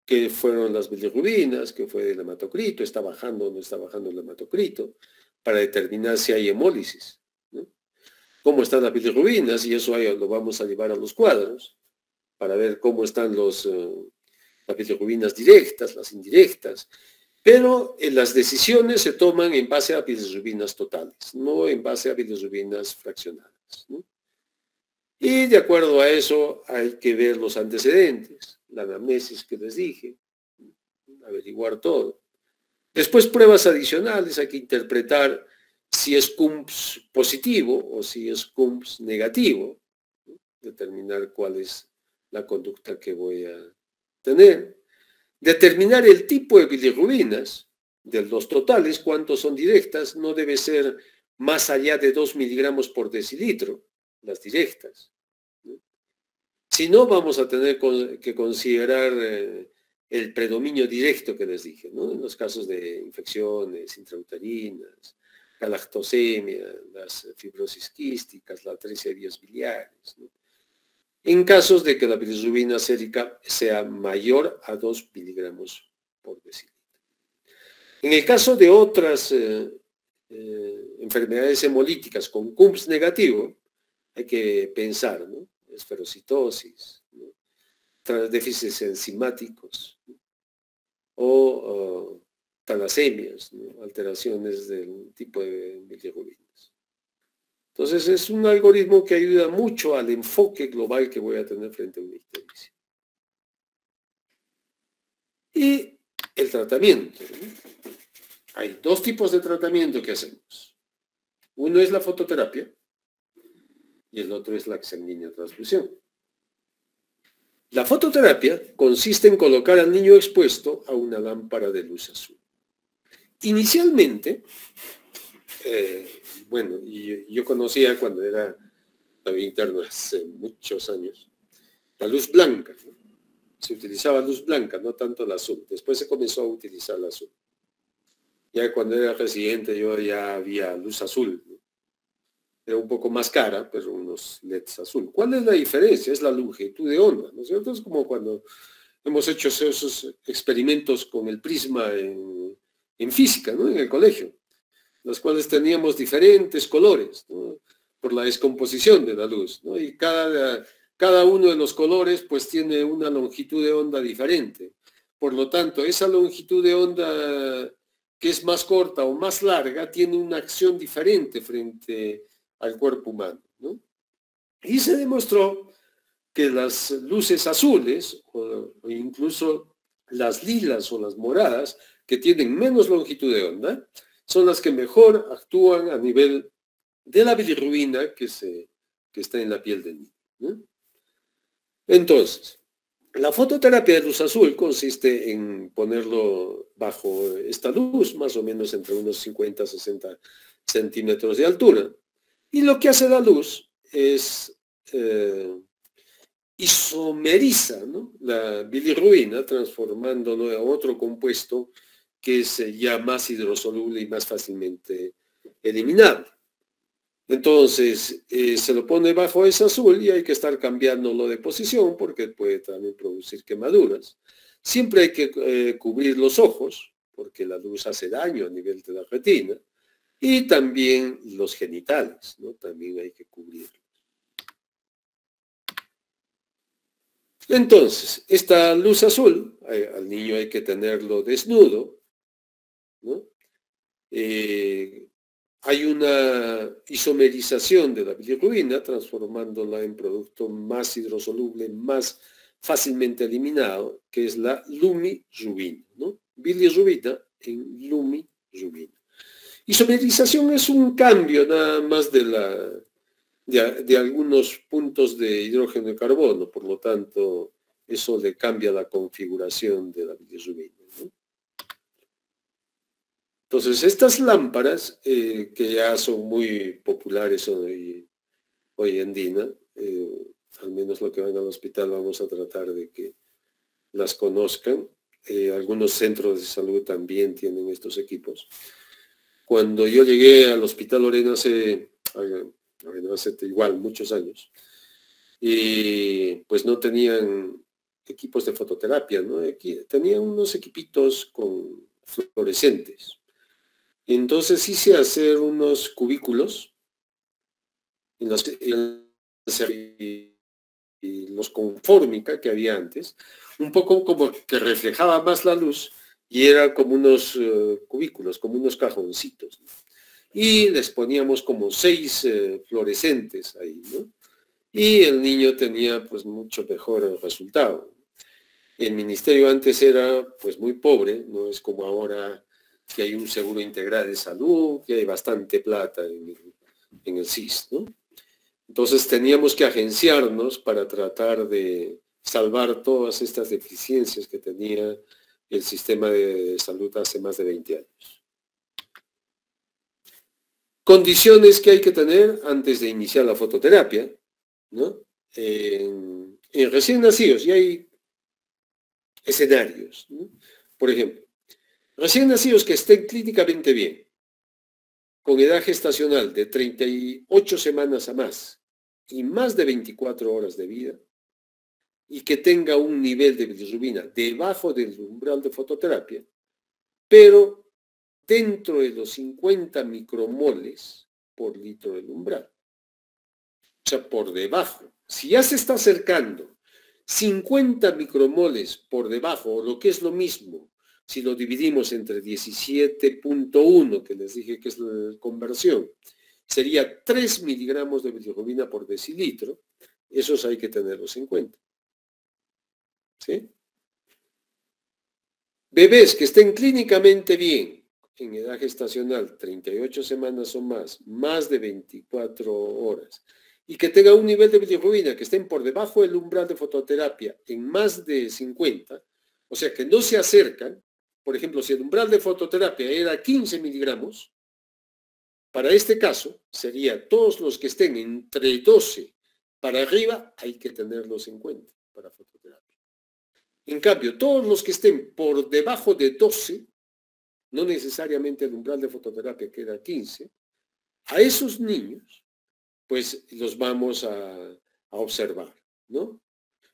qué fueron las bilirrubinas, qué fue el hematocrito, está bajando o no está bajando el hematocrito, para determinar si hay hemólisis, ¿no? Cómo están las bilirrubinas, y eso ahí lo vamos a llevar a los cuadros, para ver cómo están las bilirrubinas directas, las indirectas. Pero las decisiones se toman en base a bilirrubinas totales, no en base a bilirrubinas fraccionadas, ¿no? Y de acuerdo a eso hay que ver los antecedentes, la anamnesis que les dije, averiguar todo. Después pruebas adicionales, hay que interpretar si es CUMPS positivo o si es CUMPS negativo, ¿no? Determinar cuál es la conducta que voy a tener. Determinar el tipo de bilirrubinas, de los totales, cuántos son directas, no debe ser más allá de 2 miligramos por decilitro, las directas, ¿no? Si no, vamos a tener que considerar el predominio directo que les dije, ¿no? En los casos de infecciones intrauterinas, galactosemia, las fibrosis quísticas, la atresia de vías biliares, ¿no? En casos de que la bilirrubina sérica sea mayor a 2 miligramos por decilitro. En el caso de otras enfermedades hemolíticas con CUMPS negativo, hay que pensar, ¿no? Esferocitosis, ¿no? Déficits enzimáticos, ¿no? O talasemias, ¿no? Alteraciones del tipo de bilirrubinas. Entonces es un algoritmo que ayuda mucho al enfoque global que voy a tener frente a una ictericia. Y el tratamiento, ¿no? Hay dos tipos de tratamiento que hacemos. Uno es la fototerapia y el otro es la sanguínea transfusión. La fototerapia consiste en colocar al niño expuesto a una lámpara de luz azul. Inicialmente, bueno, yo conocía cuando era interno hace muchos años, la luz blanca, ¿no? Se utilizaba luz blanca, no tanto la azul. Después se comenzó a utilizar la azul. Ya cuando era residente yo ya había luz azul, ¿no? Era un poco más cara, pero unos LEDs azul. ¿Cuál es la diferencia? Es la longitud de onda, ¿no es cierto? Es como cuando hemos hecho esos experimentos con el prisma en física, ¿no? En el colegio, los cuales teníamos diferentes colores, ¿no? Por la descomposición de la luz, ¿no? Y cada uno de los colores pues tiene una longitud de onda diferente. Por lo tanto, esa longitud de onda que es más corta o más larga tiene una acción diferente frente al cuerpo humano, ¿no? Y se demostró que las luces azules o incluso las lilas o las moradas, que tienen menos longitud de onda, son las que mejor actúan a nivel de la bilirrubina que está en la piel del niño, ¿no? Entonces, la fototerapia de luz azul consiste en ponerlo bajo esta luz, más o menos entre unos 50 a 60 centímetros de altura. Y lo que hace la luz es isomeriza, ¿no? La bilirrubina, transformándolo a otro compuesto que es ya más hidrosoluble y más fácilmente eliminable. Entonces, se lo pone bajo ese azul y hay que estar cambiándolo de posición porque puede también producir quemaduras. Siempre hay que cubrir los ojos porque la luz hace daño a nivel de la retina. Y también los genitales, ¿no? También hay que cubrirlos. Entonces, esta luz azul, al niño hay que tenerlo desnudo, ¿no? Hay una isomerización de la bilirrubina, transformándola en producto más hidrosoluble, más fácilmente eliminado, que es la lumirubina, ¿no? Bilirrubina en lumirubina. Isomerización es un cambio nada más de algunos puntos de hidrógeno de carbono, por lo tanto, eso le cambia la configuración de la bilirrubina, ¿no? Entonces, estas lámparas, que ya son muy populares hoy en día, al menos lo que van al hospital vamos a tratar de que las conozcan. Algunos centros de salud también tienen estos equipos. Cuando yo llegué al Hospital Lorena hace igual muchos años, y pues no tenían equipos de fototerapia, ¿no? Tenían unos equipitos con fluorescentes. Entonces hice hacer unos cubículos en los con fórmica que había antes, un poco como que reflejaba más la luz y era como unos cubículos, como unos cajoncitos, ¿no? Y les poníamos como 6 fluorescentes ahí, ¿no? Y el niño tenía pues mucho mejor resultado. El ministerio antes era pues muy pobre, no es como ahora que hay un seguro integral de salud, que hay bastante plata en el SIS, ¿no? Entonces teníamos que agenciarnos para tratar de salvar todas estas deficiencias que tenía el sistema de salud hace más de 20 años. Condiciones que hay que tener antes de iniciar la fototerapia, ¿no? En recién nacidos, y hay escenarios, ¿no? Por ejemplo, recién nacidos que estén clínicamente bien, con edad gestacional de 38 semanas a más y más de 24 horas de vida, y que tenga un nivel de bilirrubina debajo del umbral de fototerapia, pero dentro de los 50 micromoles por litro del umbral. O sea, por debajo. Si ya se está acercando 50 micromoles por debajo, o lo que es lo mismo, si lo dividimos entre 17.1, que les dije que es la conversión, sería 3 miligramos de bilirrubina por decilitro. Esos hay que tenerlos en cuenta. ¿Sí? Bebés que estén clínicamente bien, en edad gestacional, 38 semanas o más de 24 horas, y que tengan un nivel de bilirrubina que estén por debajo del umbral de fototerapia en más de 50, o sea que no se acercan. Por ejemplo, si el umbral de fototerapia era 15 miligramos, para este caso sería todos los que estén entre 12 para arriba, hay que tenerlos en cuenta para fototerapia. En cambio, todos los que estén por debajo de 12, no necesariamente el umbral de fototerapia que era 15, a esos niños, pues los vamos a observar, ¿no?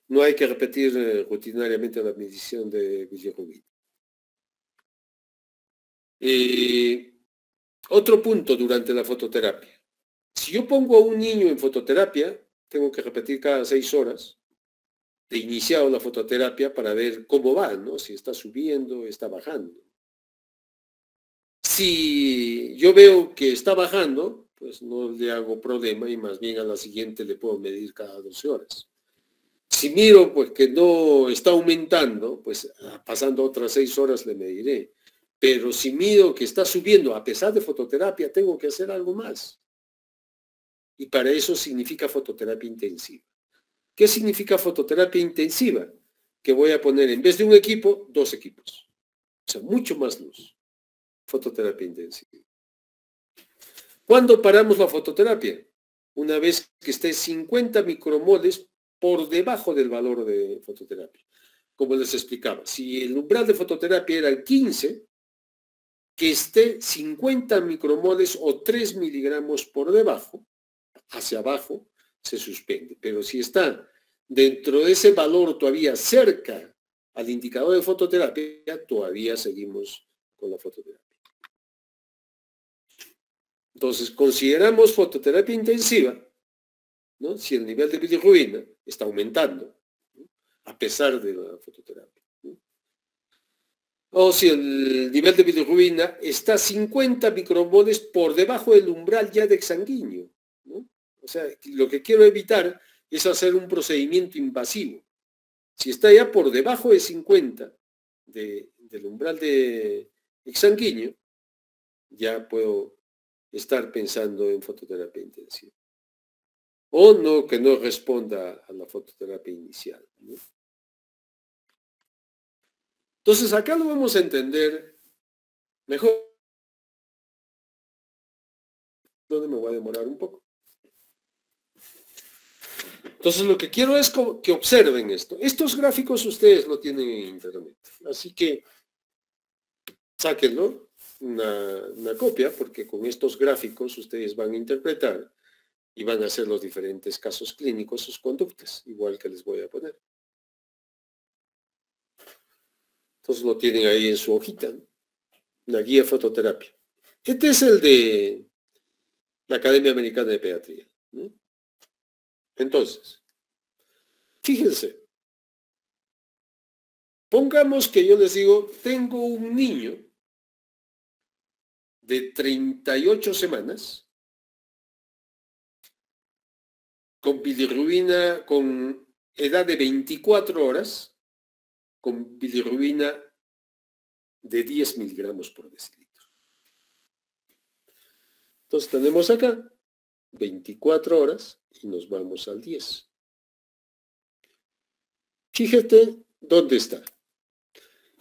No hay que repetir rutinariamente la medición de bilirrubina. Otro punto durante la fototerapia. Si yo pongo a un niño en fototerapia, tengo que repetir cada 6 horas de iniciado la fototerapia para ver cómo va, ¿no? Si está subiendo, está bajando. Si yo veo que está bajando, pues no le hago problema y más bien a la siguiente le puedo medir cada 12 horas. Si miro pues que no está aumentando, pues pasando otras 6 horas le mediré. Pero si miro que está subiendo a pesar de fototerapia, tengo que hacer algo más. Y para eso significa fototerapia intensiva. ¿Qué significa fototerapia intensiva? Que voy a poner en vez de un equipo, 2 equipos. O sea, mucho más luz. Fototerapia intensiva. ¿Cuándo paramos la fototerapia? Una vez que esté 50 micromoles por debajo del valor de fototerapia. Como les explicaba, si el umbral de fototerapia era el 15, que esté 50 micromoles o 3 miligramos por debajo, hacia abajo, se suspende. Pero si está dentro de ese valor todavía cerca al indicador de fototerapia, todavía seguimos con la fototerapia. Entonces, consideramos fototerapia intensiva, ¿no? Si el nivel de bilirrubina está aumentando, ¿no? A pesar de la fototerapia, ¿no? O si el nivel de bilirrubina está 50 micromoles por debajo del umbral ya de exsanguíneo, ¿no? O sea, lo que quiero evitar es hacer un procedimiento invasivo. Si está ya por debajo de 50 del umbral de exsanguíneo, ya puedo estar pensando en fototerapia intensiva. O no, que no responda a la fototerapia inicial, ¿no? Entonces, acá lo vamos a entender mejor. Donde me voy a demorar un poco. Entonces, lo que quiero es que observen esto. Estos gráficos ustedes lo tienen en internet. Así que sáquenlo, una copia, porque con estos gráficos ustedes van a interpretar y van a hacer los diferentes casos clínicos, sus conductas, igual que les voy a poner. Entonces lo tienen ahí en su hojita, ¿no? Una guía de fototerapia. Este es el de la Academia Americana de Pediatría, ¿no? Entonces, fíjense, pongamos que yo les digo, tengo un niño de 38 semanas con bilirrubina, con edad de 24 horas, con bilirrubina de 10 miligramos por decilitro. Entonces tenemos acá 24 horas y nos vamos al 10. Fíjate dónde está.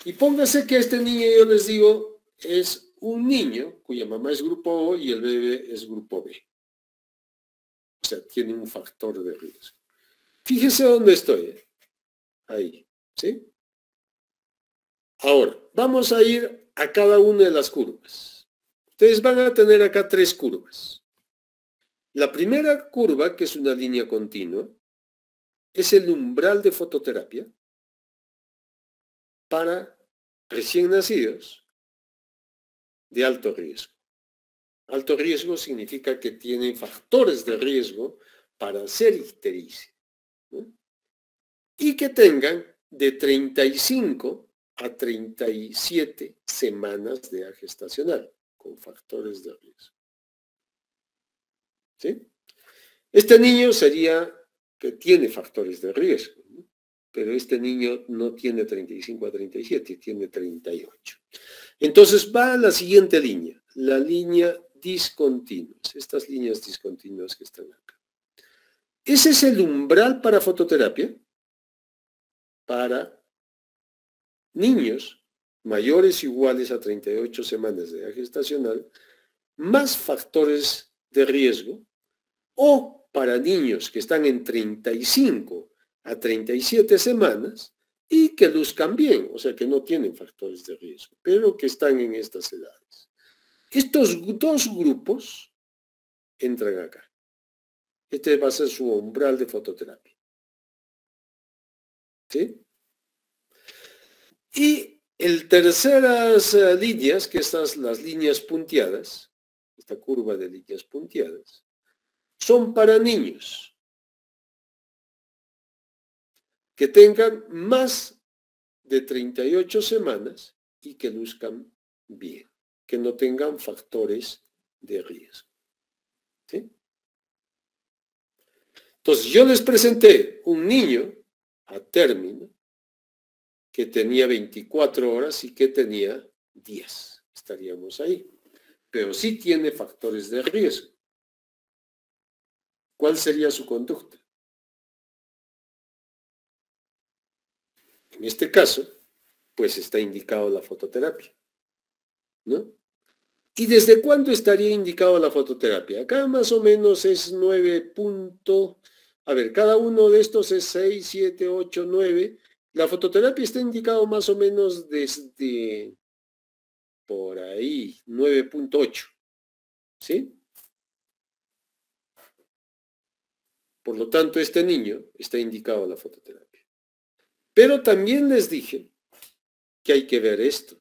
Y póngase que este niño, yo les digo, es un niño cuya mamá es grupo O y el bebé es grupo B. O sea, tiene un factor de riesgo. Fíjese dónde estoy. Ahí, ¿sí? Ahora, vamos a ir a cada una de las curvas. Ustedes van a tener acá 3 curvas. La primera curva, que es una línea continua, es el umbral de fototerapia para recién nacidos de alto riesgo. Alto riesgo significa que tienen factores de riesgo para hacer ictericia, ¿no? Y que tengan de 35 a 37 semanas de edad gestacional con factores de riesgo. ¿Sí? Este niño sería que tiene factores de riesgo, ¿no? Pero este niño no tiene 35 a 37, tiene 38. Entonces va a la siguiente línea, la línea discontinuas, estas líneas discontinuas que están acá. Ese es el umbral para fototerapia para niños mayores o iguales a 38 semanas de edad gestacional, más factores de riesgo, o para niños que están en 35 a 37 semanas y que luzcan bien, o sea que no tienen factores de riesgo, pero que están en estas edades. Estos 2 grupos entran acá. Este va a ser su umbral de fototerapia. ¿Sí? Y el terceras líneas, que estas las líneas punteadas, esta curva de líneas punteadas, son para niños que tengan más de 38 semanas y que luzcan bien, que no tengan factores de riesgo. ¿Sí? Entonces yo les presenté un niño a término que tenía 24 horas y que tenía 10. Estaríamos ahí. Pero sí tiene factores de riesgo. ¿Cuál sería su conducta? En este caso, pues está indicado la fototerapia, ¿no? ¿Y desde cuándo estaría indicado la fototerapia? Acá más o menos es 9 a ver, cada uno de estos es 6, 7, 8, 9. La fototerapia está indicado más o menos desde por ahí, 9.8, ¿sí? Por lo tanto, este niño está indicado a la fototerapia. Pero también les dije que hay que ver esto.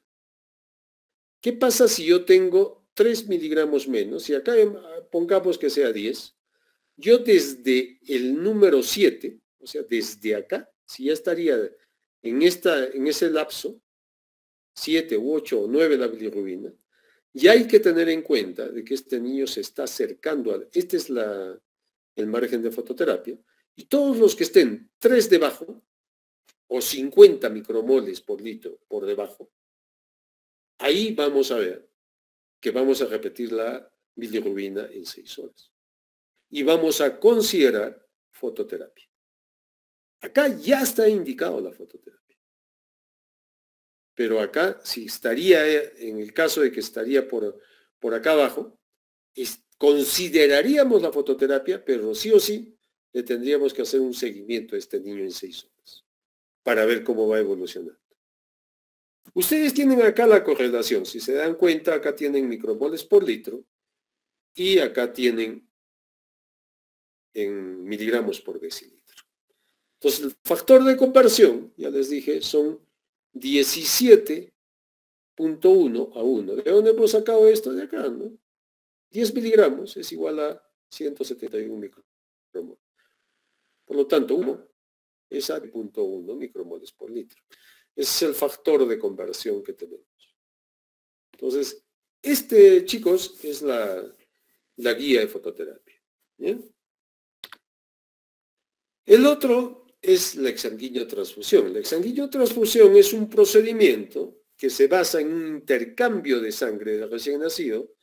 ¿Qué pasa si yo tengo 3 miligramos menos? Y acá pongamos que sea 10. Yo desde el número 7, o sea, desde acá, si ya estaría en ese lapso, 7 u 8 o 9 la bilirrubina, ya hay que tener en cuenta de que este niño se está acercando a... Este es el margen de fototerapia, y todos los que estén 3 debajo, o 50 micromoles por litro por debajo, ahí vamos a ver que vamos a repetir la bilirrubina en 6 horas. Y vamos a considerar fototerapia. Acá ya está indicado la fototerapia. Pero acá, si estaría, en el caso de que estaría por acá abajo, consideraríamos la fototerapia, pero sí o sí le tendríamos que hacer un seguimiento a este niño en 6 horas para ver cómo va evolucionando. Ustedes tienen acá la correlación. Si se dan cuenta, acá tienen micromoles por litro y acá tienen en miligramos por decilitro. Entonces, el factor de conversión, ya les dije, son 17.1 a 1. ¿De dónde hemos sacado esto? De acá, ¿no? 10 miligramos es igual a 171 micromoles. Por lo tanto, 1 es a 0.1 micromoles por litro. Ese es el factor de conversión que tenemos. Entonces, chicos, es la guía de fototerapia. ¿Bien? El otro es la exsanguíneo-transfusión. La exsanguíneo-transfusión es un procedimiento que se basa en un intercambio de sangre del recién nacido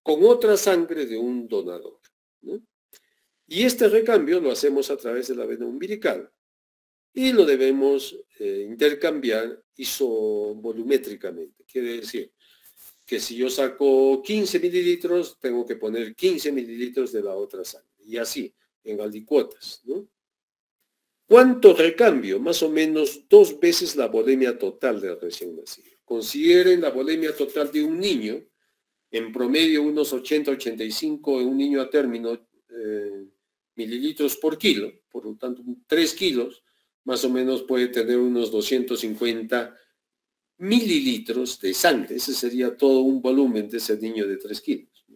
con otra sangre de un donador, ¿no? Y este recambio lo hacemos a través de la vena umbilical y lo debemos intercambiar isovolumétricamente. Quiere decir que si yo saco 15 mililitros, tengo que poner 15 mililitros de la otra sangre. Y así, en alicuotas, ¿no? ¿Cuánto recambio? Más o menos 2 veces la volemia total del recién nacido. Consideren la volemia total de un niño, en promedio unos 80-85 en un niño a término mililitros por kilo, por lo tanto 3 kilos, más o menos puede tener unos 250 mililitros de sangre. Ese sería todo un volumen de ese niño de 3 kilos.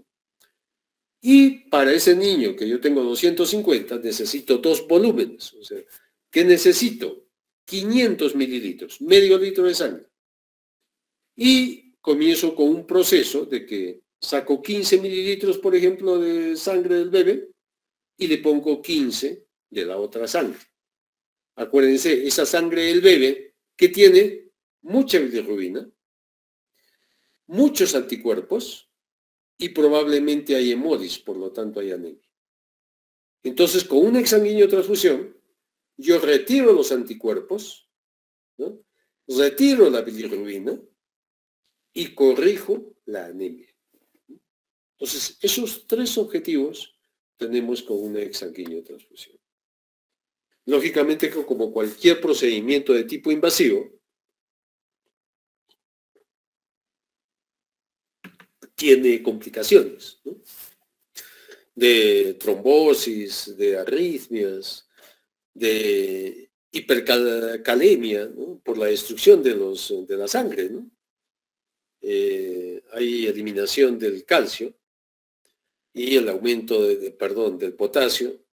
Y para ese niño que yo tengo 250, necesito 2 volúmenes. O sea, ¿qué necesito? 500 mililitros, medio litro de sangre. Y comienzo con un proceso de que saco 15 mililitros, por ejemplo, de sangre del bebé y le pongo 15 de la otra sangre. Acuérdense, esa sangre del bebé que tiene mucha bilirrubina, muchos anticuerpos y probablemente hay hemodis, por lo tanto hay anemia. Entonces, con una exsanguíneo transfusión, yo retiro los anticuerpos, ¿no? Retiro la bilirrubina y corrijo la anemia. Entonces, esos 3 objetivos tenemos con una exsanguíneo transfusión. Lógicamente, como cualquier procedimiento de tipo invasivo, tiene complicaciones, ¿no? De trombosis, de arritmias, de hipercalemia, ¿no? Por la destrucción de la sangre, ¿no? Hay eliminación del calcio y el aumento del potasio,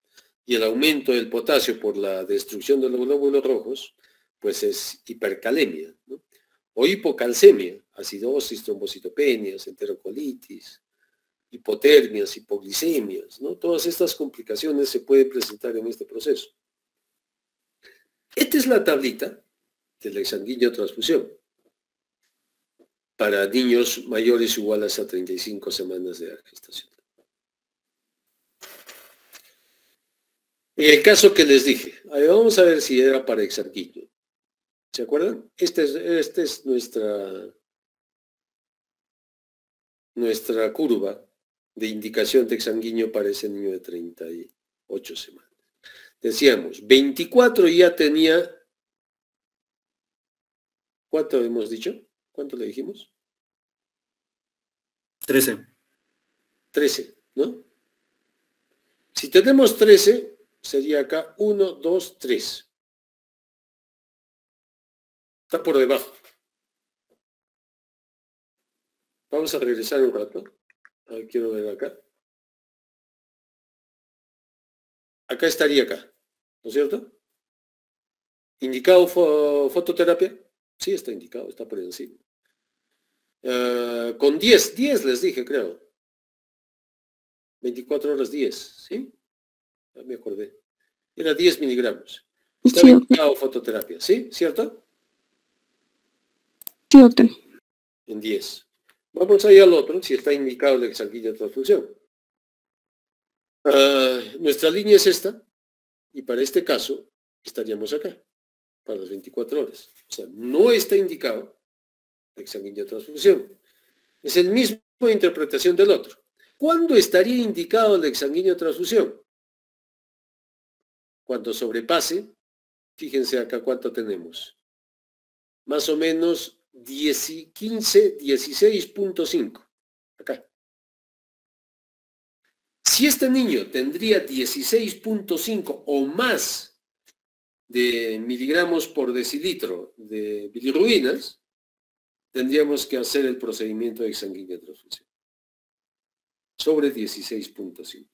y el aumento del potasio por la destrucción de los glóbulos rojos, pues es hipercalemia, ¿no? O hipocalcemia, acidosis, trombocitopenias, enterocolitis, hipotermias, hipoglicemias, ¿no? Todas estas complicaciones se pueden presentar en este proceso. Esta es la tablita de la exsanguínea transfusión para niños mayores o iguales a 35 semanas de edad gestacional. En el caso que les dije, vamos a ver si era para exsanguíneo. ¿Se acuerdan? Esta es nuestra curva de indicación de exsanguíneo para ese niño de 38 semanas. Decíamos, 24 ya tenía, ¿cuánto hemos dicho? ¿Cuánto le dijimos? 13. 13, ¿no? Si tenemos 13, sería acá 1, 2, 3. Está por debajo. Vamos a regresar un rato. A ver, quiero ver acá. Acá estaría acá, ¿no es cierto? ¿Indicado fototerapia? Sí, está indicado, está por encima. Con 10 les dije, creo. 24 horas 10, ¿sí? Ya me acordé. Era 10 miligramos. Está indicado fototerapia, ¿sí? ¿Cierto? Sí, doctor. En 10. Vamos allá al otro, si está indicado la exsanguínea transfusión. Nuestra línea es esta, y para este caso estaríamos acá, para las 24 horas. O sea, no está indicado la exsanguínea transfusión. Es el mismo interpretación del otro. ¿Cuándo estaría indicado la exsanguínea transfusión? Cuando sobrepase, fíjense acá cuánto tenemos. Más o menos 15, 16.5. Acá. Si este niño tendría 16.5 o más de miligramos por decilitro de bilirrubinas, tendríamos que hacer el procedimiento de exsanguínea transfusión. Sobre 16.5.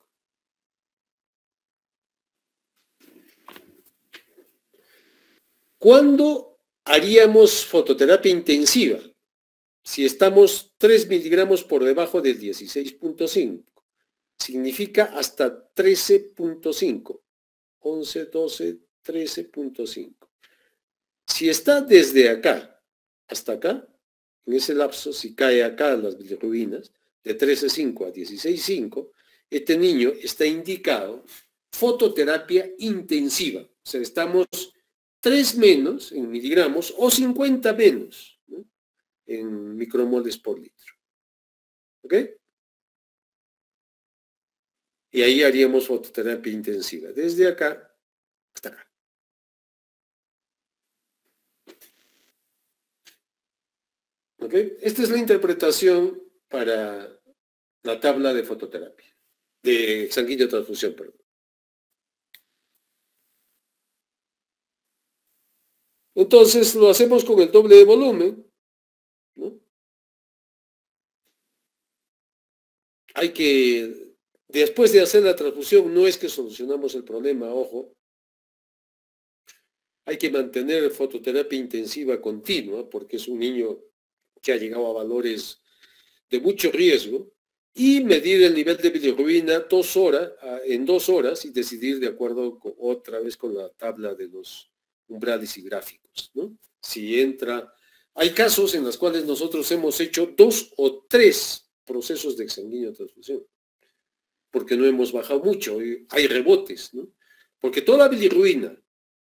¿Cuándo haríamos fototerapia intensiva? Si estamos 3 miligramos por debajo del 16.5. Significa hasta 13.5. 11, 12, 13.5. Si está desde acá hasta acá, en ese lapso, si cae acá las bilirrubinas, de 13,5 a 16,5, este niño está indicado fototerapia intensiva. O sea, estamos 3 menos en miligramos o 50 menos, ¿no?, en micromoles por litro. ¿Ok? Y ahí haríamos fototerapia intensiva, desde acá hasta acá. ¿Ok? Esta es la interpretación para la tabla de fototerapia, de sanguíneo transfusión, perdón. Entonces lo hacemos con el doble de volumen, ¿no? Hay que, después de hacer la transfusión, no es que solucionamos el problema, ojo, hay que mantener fototerapia intensiva continua, porque es un niño que ha llegado a valores de mucho riesgo, y medir el nivel de bilirrubina 2 horas, en 2 horas, y decidir de acuerdo otra vez con la tabla de los umbrales y gráficos, ¿no? Si entra, hay casos en los cuales nosotros hemos hecho 2 o 3 procesos de exsanguíneo transfusión, porque no hemos bajado mucho, hay rebotes, ¿no? Porque toda la bilirrubina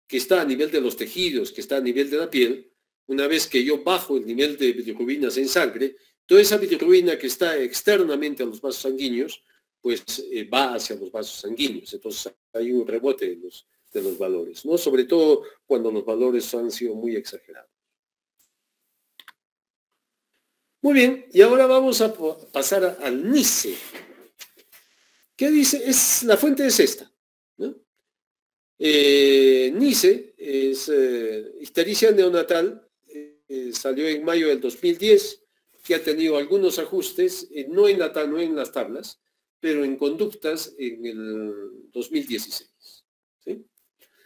que está a nivel de los tejidos, que está a nivel de la piel, una vez que yo bajo el nivel de bilirrubinas en sangre, toda esa bilirrubina que está externamente a los vasos sanguíneos, pues va hacia los vasos sanguíneos. Entonces hay un rebote de los valores, ¿no? Sobre todo cuando los valores han sido muy exagerados. Muy bien, y ahora vamos a pasar al NICE. ¿Qué dice? La fuente es esta, ¿no? NICE es ictericia neonatal, salió en mayo del 2010, que ha tenido algunos ajustes, no en las tablas, pero en conductas en el 2016. ¿Sí?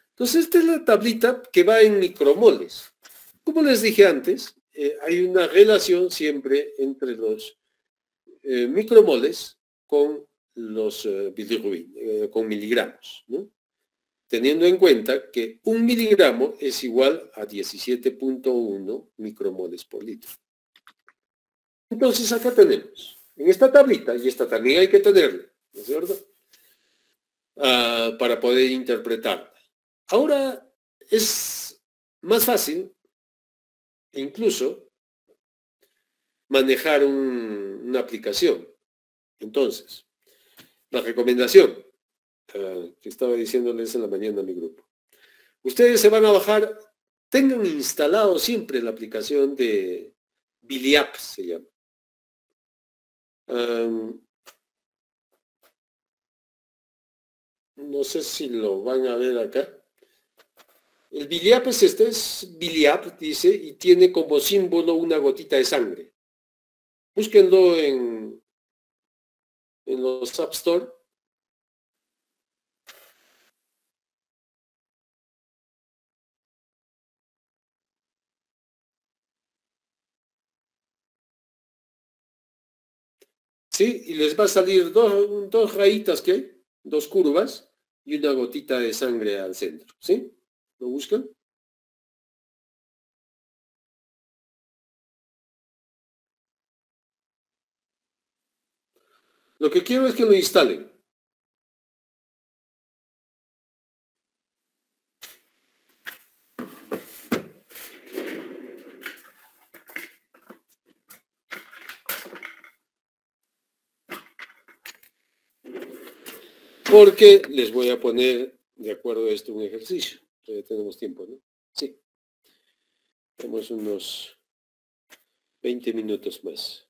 Entonces, esta es la tablita que va en micromoles. Como les dije antes, hay una relación siempre entre los micromoles con los con miligramos, ¿no? Teniendo en cuenta que 1 miligramo es igual a 17,1 micromoles por litro. Entonces acá tenemos, en esta tablita, y esta también hay que tenerla, ¿no es cierto?, para poder interpretarla. Ahora es más fácil incluso manejar una aplicación. Entonces, la recomendación que estaba diciéndoles en la mañana a mi grupo. Ustedes se van a bajar, tengan instalado siempre la aplicación de Biliap, se llama. No sé si lo van a ver acá. El Biliap es Biliap, dice, y tiene como símbolo una gotita de sangre. Búsquenlo en los App Store. Sí, y les va a salir dos rayitas que hay, 2 curvas y una gotita de sangre al centro. ¿Sí? ¿Lo buscan? Lo que quiero es que lo instalen. Porque les voy a poner, de acuerdo a esto, un ejercicio. Todavía tenemos tiempo, ¿no? Sí. Tenemos unos 20 minutos más.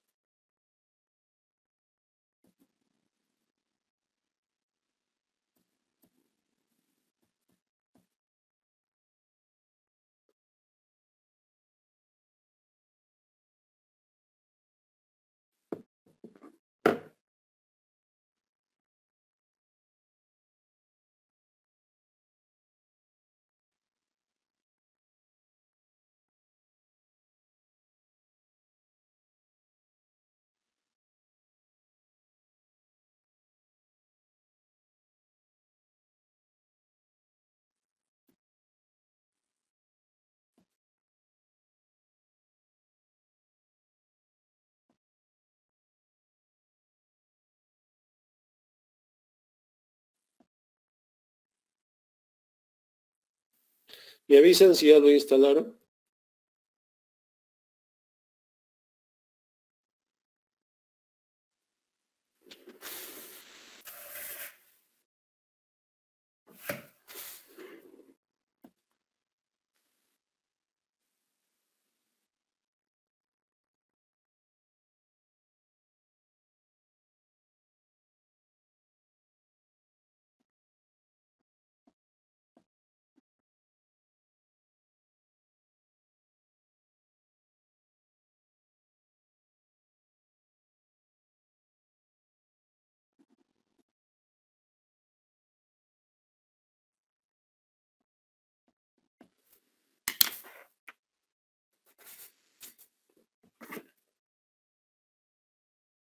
¿Me avisan si ya lo instalaron?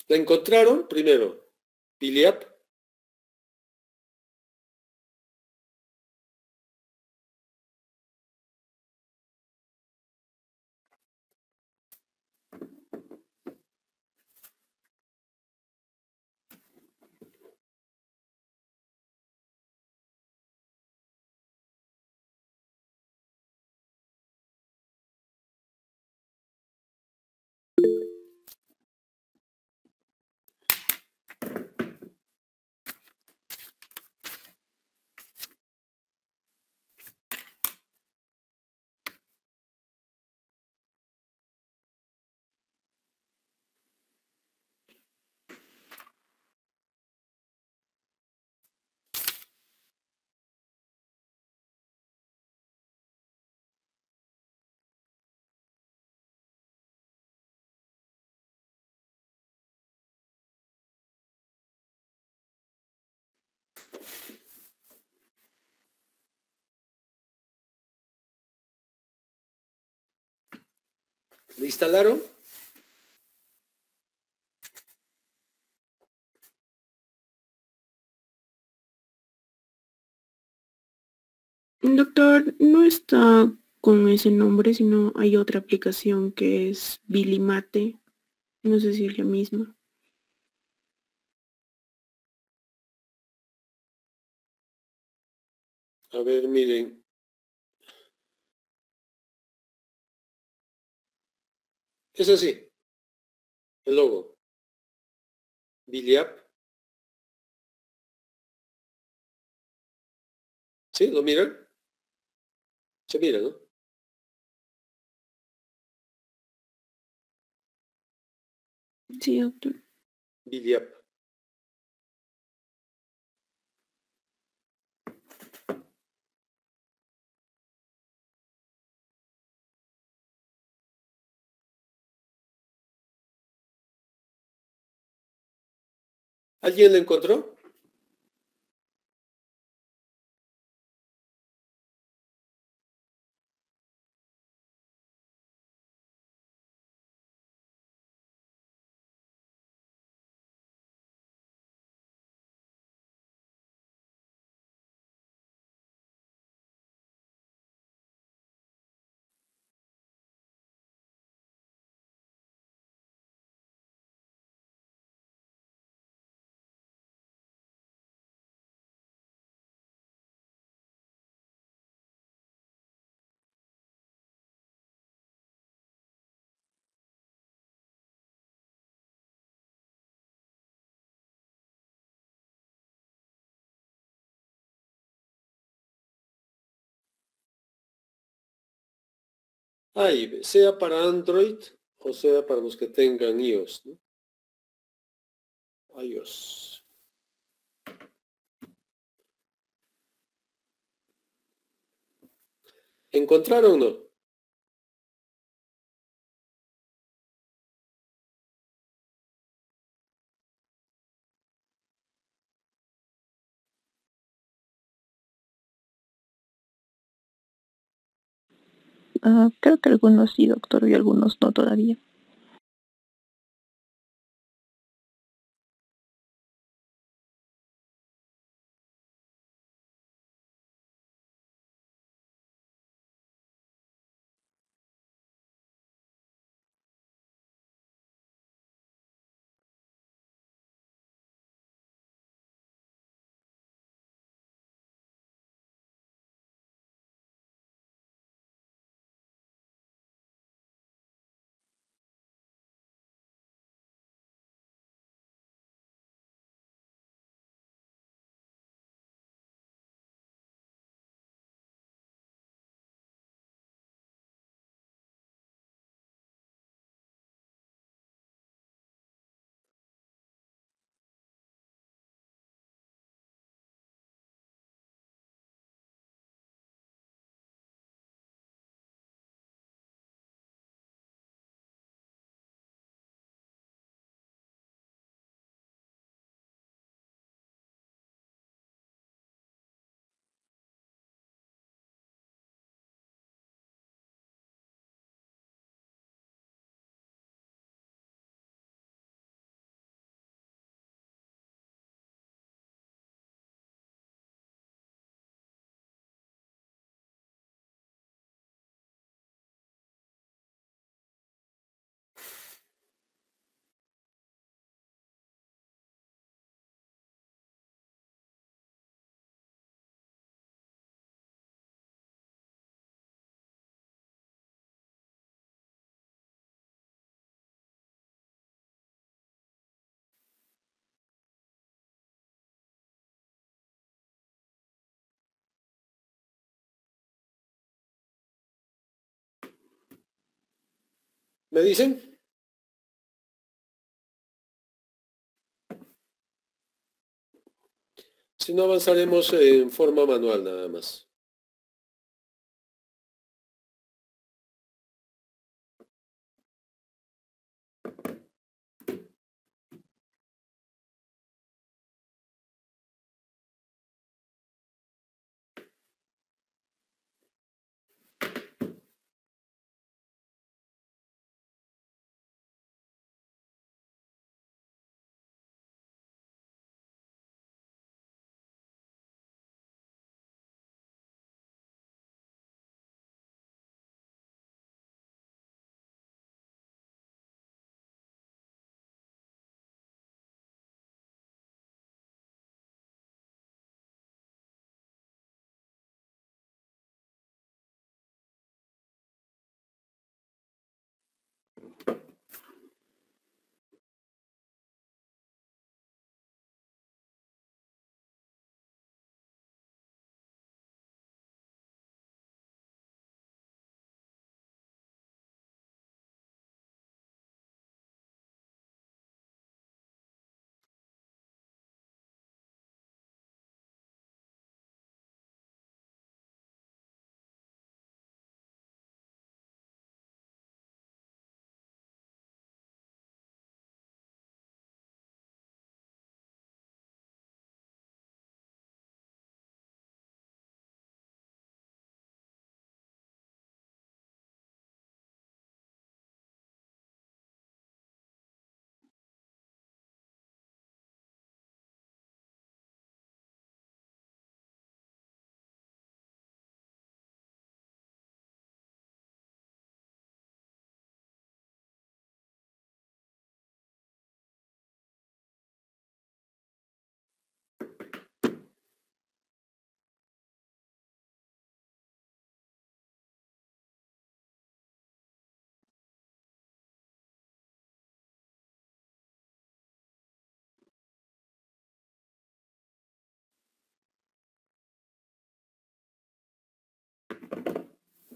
¿La encontraron? Primero, Piliap. ¿La instalaron? Doctor, no está con ese nombre, sino hay otra aplicación que es Bilimate. No sé si es la misma. A ver, miren. Es así, el logo. Biliap. ¿Sí? ¿Lo miran? Se mira, ¿no? Sí, doctor. Biliap. ¿Alguien la encontró? Ahí, sea para Android o sea para los que tengan iOS, ¿no? iOS. ¿Encontraron o no? Creo que algunos sí, doctor, y algunos no todavía. ¿Me dicen? Si no, avanzaremos en forma manual nada más.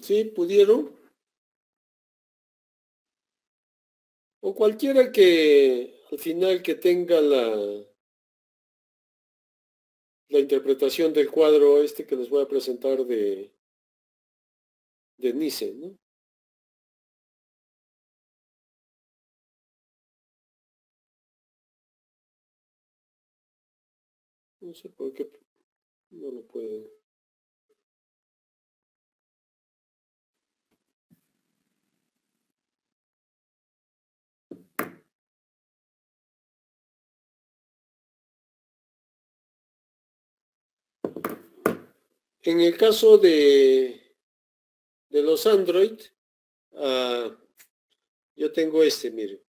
¿Sí? ¿Pudieron? O cualquiera que al final que tenga la interpretación del cuadro este que les voy a presentar de Nice, ¿no? No sé por qué no lo pueden. En el caso de los Android, yo tengo este, mire.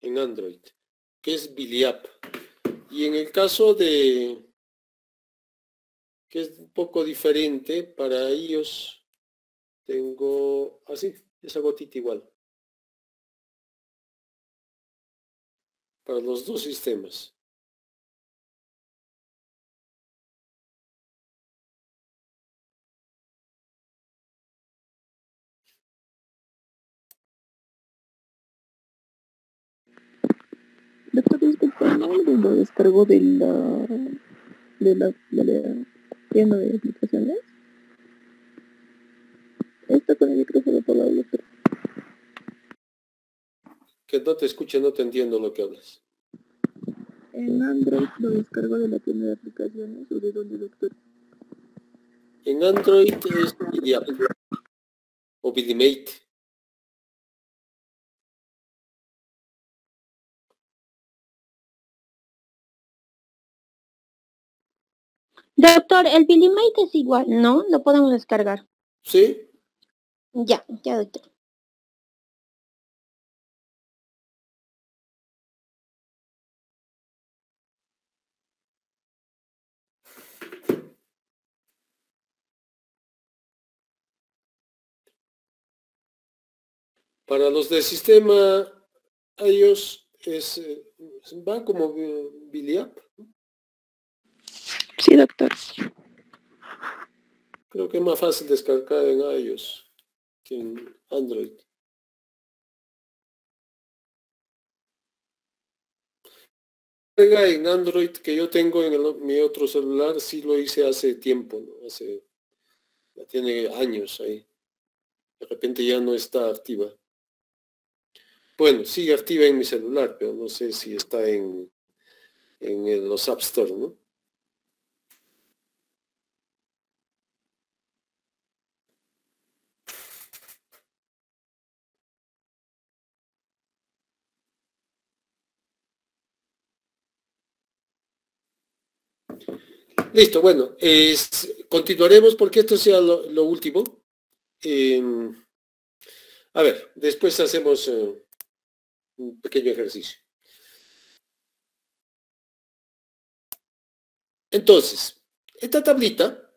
En Android, que es Biliap. Y en el caso de, que es un poco diferente, para ellos tengo así, esa gotita igual. Para los dos sistemas. Doctor, disculpa, ¿no lo descargó de la tienda de aplicaciones? Está con el micrófono apagado, doctor. Que no te escuche, no te entiendo lo que hablas. En Android lo descargó de la tienda de aplicaciones o de dónde, doctor. En Android es Biliap o Bilimate. Doctor, el Bilimate es igual, ¿no? Lo podemos descargar. ¿Sí? Ya, doctor. Para los del sistema iOS va como Biliap. Sí, doctor. Creo que es más fácil descargar en iOS que en Android. En Android que yo tengo en mi otro celular, sí lo hice hace tiempo, ¿no? Ya tiene años ahí. De repente ya no está activa. Bueno, sigue activa en mi celular, pero no sé si está en los App Store, ¿no? Listo, bueno, continuaremos porque esto sea lo último. A ver, después hacemos un pequeño ejercicio. Entonces, esta tablita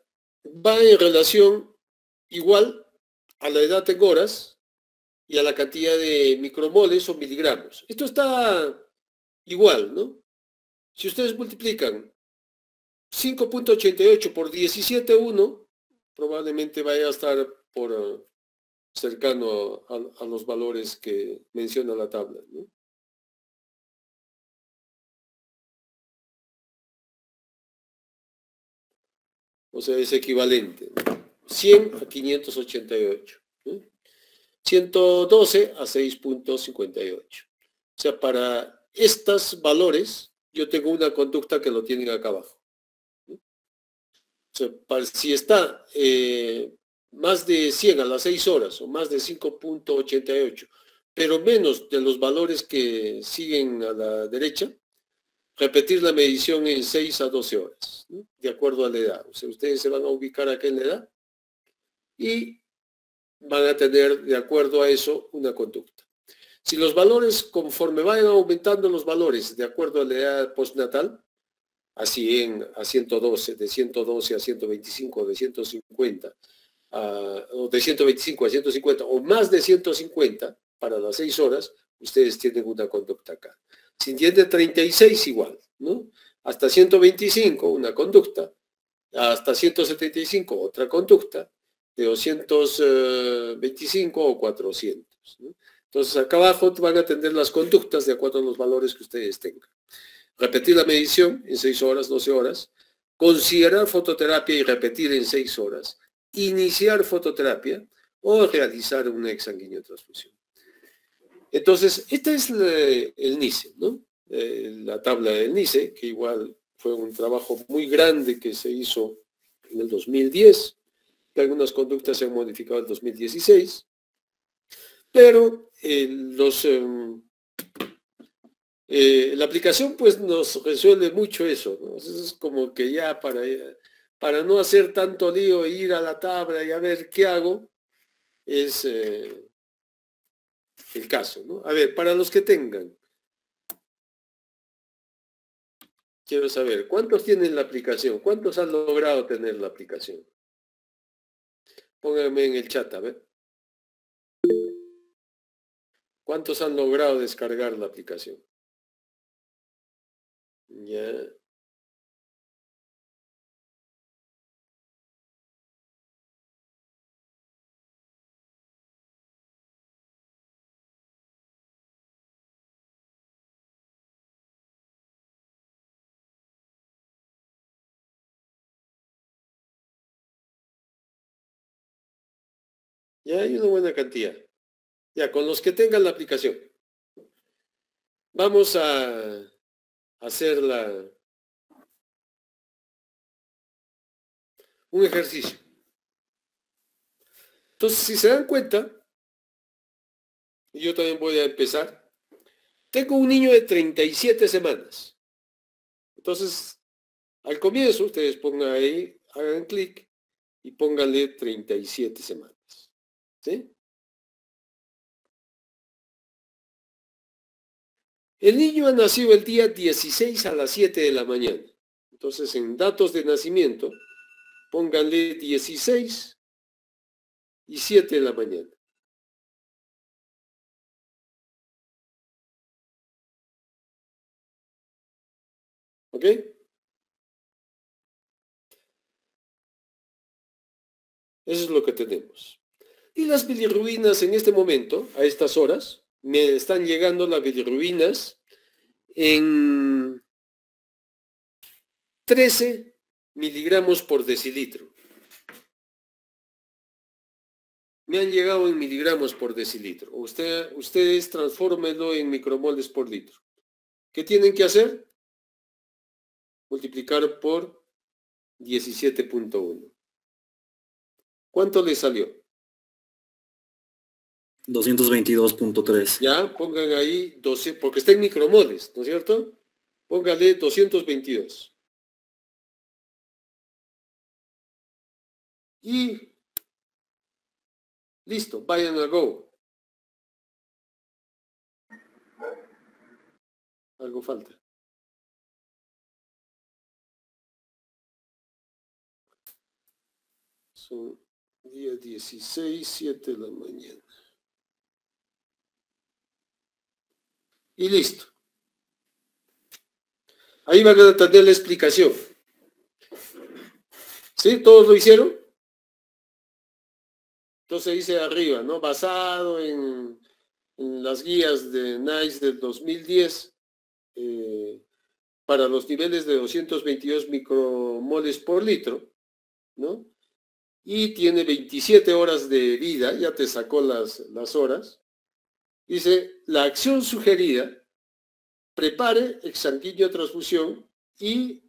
va en relación igual a la edad en horas y a la cantidad de micromoles o miligramos. Esto está igual, ¿no? Si ustedes multiplican 5.88 por 17.1, probablemente vaya a estar por cercano a los valores que menciona la tabla, ¿no? O sea, es equivalente, ¿no? 100 a 588, ¿no? 112 a 6.58. O sea, para estos valores, yo tengo una conducta que lo tienen acá abajo, ¿no? O sea, si está más de 100 a las 6 horas o más de 5.88, pero menos de los valores que siguen a la derecha, repetir la medición en 6 a 12 horas, ¿no? De acuerdo a la edad. O sea, ustedes se van a ubicar acá en la edad y van a tener, de acuerdo a eso, una conducta. Si los valores, conforme vayan aumentando los valores, de acuerdo a la edad postnatal, a 100, a 112, de 112 a 125, de 150, o de 125 a 150, o más de 150 para las 6 horas, ustedes tienen una conducta acá. Si tiene 36, igual, ¿no? Hasta 125, una conducta. Hasta 175, otra conducta. De 225 o 400, ¿no? Entonces, acá abajo van a tener las conductas de acuerdo a los valores que ustedes tengan. Repetir la medición en 6 horas, 12 horas. Considerar fototerapia y repetir en 6 horas. Iniciar fototerapia o realizar una exsanguíneo-transfusión. Entonces, este es el NICE, ¿no? La tabla del NICE, que igual fue un trabajo muy grande que se hizo en el 2010, que algunas conductas se han modificado en el 2016, pero la aplicación pues nos resuelve mucho eso, ¿no? Es como que ya para no hacer tanto lío e ir a la tabla y a ver qué hago, es el caso, ¿no? A ver, para los que tengan, quiero saber, ¿cuántos tienen la aplicación? ¿Cuántos han logrado tener la aplicación? Pónganme en el chat, a ver. ¿Cuántos han logrado descargar la aplicación? Ya. Ya hay una buena cantidad. Ya, con los que tengan la aplicación. Vamos a hacer un ejercicio. Entonces, si se dan cuenta, y yo también voy a empezar, tengo un niño de 37 semanas. Entonces, al comienzo, ustedes pongan ahí, hagan clic y pónganle 37 semanas. ¿Sí? El niño ha nacido el día 16 a las 7 de la mañana. Entonces, en datos de nacimiento, pónganle 16 y 7 de la mañana. ¿Ok? Eso es lo que tenemos. Y las bilirrubinas en este momento, a estas horas, me están llegando las bilirrubinas en 13 miligramos por decilitro. Me han llegado en miligramos por decilitro. Ustedes transfórmenlo en micromoles por litro. ¿Qué tienen que hacer? Multiplicar por 17.1. ¿Cuánto les salió? 222.3. Ya, pongan ahí 12, porque está en micromoles, ¿no es cierto? Póngale 222. Y listo, vayan a Go. Algo falta. Son día 16, 7 de la mañana. Y listo. Ahí van a tener la explicación. ¿Sí? ¿Todos lo hicieron? Entonces dice arriba, ¿no? Basado en las guías de NICE del 2010, para los niveles de 222 micromoles por litro, ¿no? Y tiene 27 horas de vida, ya te sacó las horas. Dice, la acción sugerida, prepare exsanguíneo transfusión y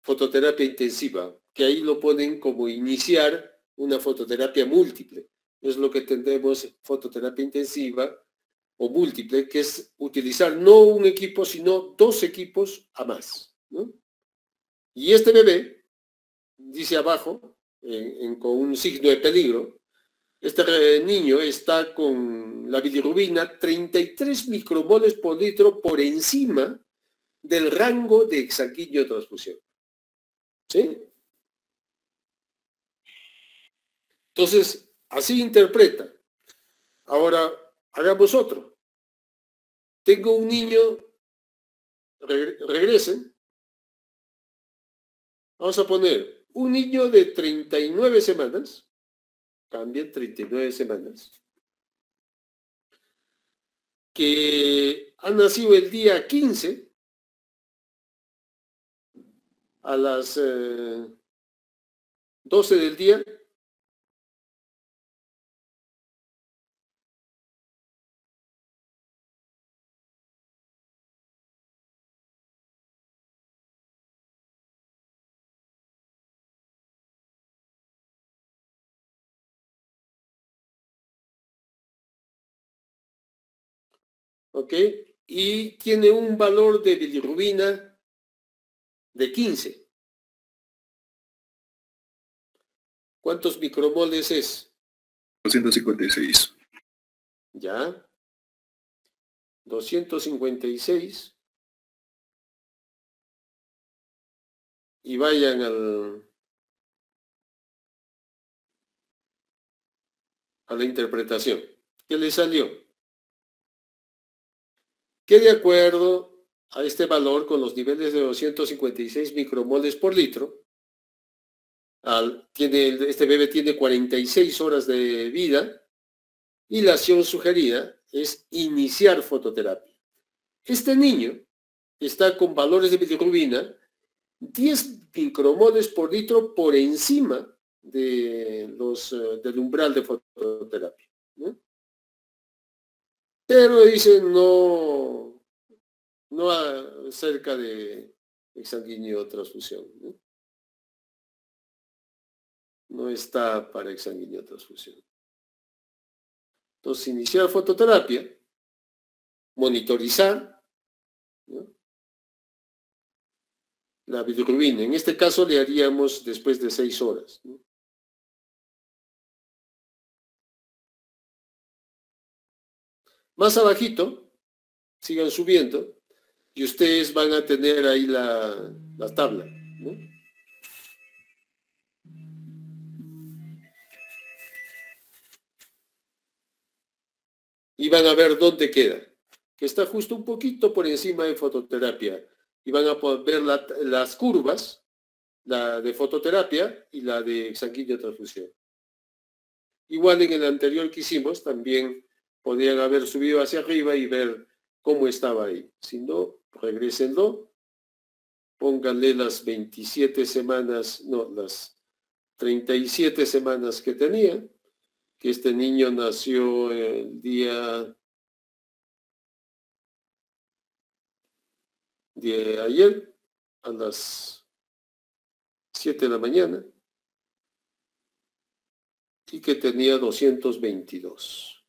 fototerapia intensiva, que ahí lo ponen como iniciar una fototerapia múltiple. Es lo que entendemos fototerapia intensiva o múltiple, que es utilizar no un equipo, sino 2 equipos a más, ¿no? Y este bebé, dice abajo, con un signo de peligro, este niño está con la bilirrubina 33 micromoles por litro por encima del rango de exsanguíneo transfusión. ¿Sí? Entonces, así interpreta. Ahora, hagamos otro. Tengo un niño, regresen. Vamos a poner un niño de 39 semanas, cambien 39 semanas, que ha nacido el día 15 a las 12 del día. ¿Ok? Y tiene un valor de bilirrubina de 15. ¿Cuántos micromoles es? 256. Ya. 256. Y vayan a la interpretación. ¿Qué le salió? Que de acuerdo a este valor con los niveles de 256 micromoles por litro, este bebé tiene 46 horas de vida y la acción sugerida es iniciar fototerapia. Este niño está con valores de bilirrubina 10 micromoles por litro por encima de del umbral de fototerapia, ¿no? Pero dice no acerca de exsanguíneo transfusión, ¿no? No está para exsanguíneo transfusión. Entonces, iniciar fototerapia, monitorizar, ¿no? La bilirrubina. En este caso le haríamos después de 6 horas, ¿no? Más abajito, sigan subiendo, y ustedes van a tener ahí la tabla, ¿no? Y van a ver dónde queda, que está justo un poquito por encima de fototerapia. Y van a poder ver las curvas la de fototerapia y la de sanguíneo-transfusión. Igual en el anterior que hicimos, también podrían haber subido hacia arriba y ver cómo estaba ahí. Si no, regrésenlo, pónganle las 27 semanas, no, las 37 semanas que tenía, que este niño nació el día de ayer a las 7 de la mañana y que tenía 222.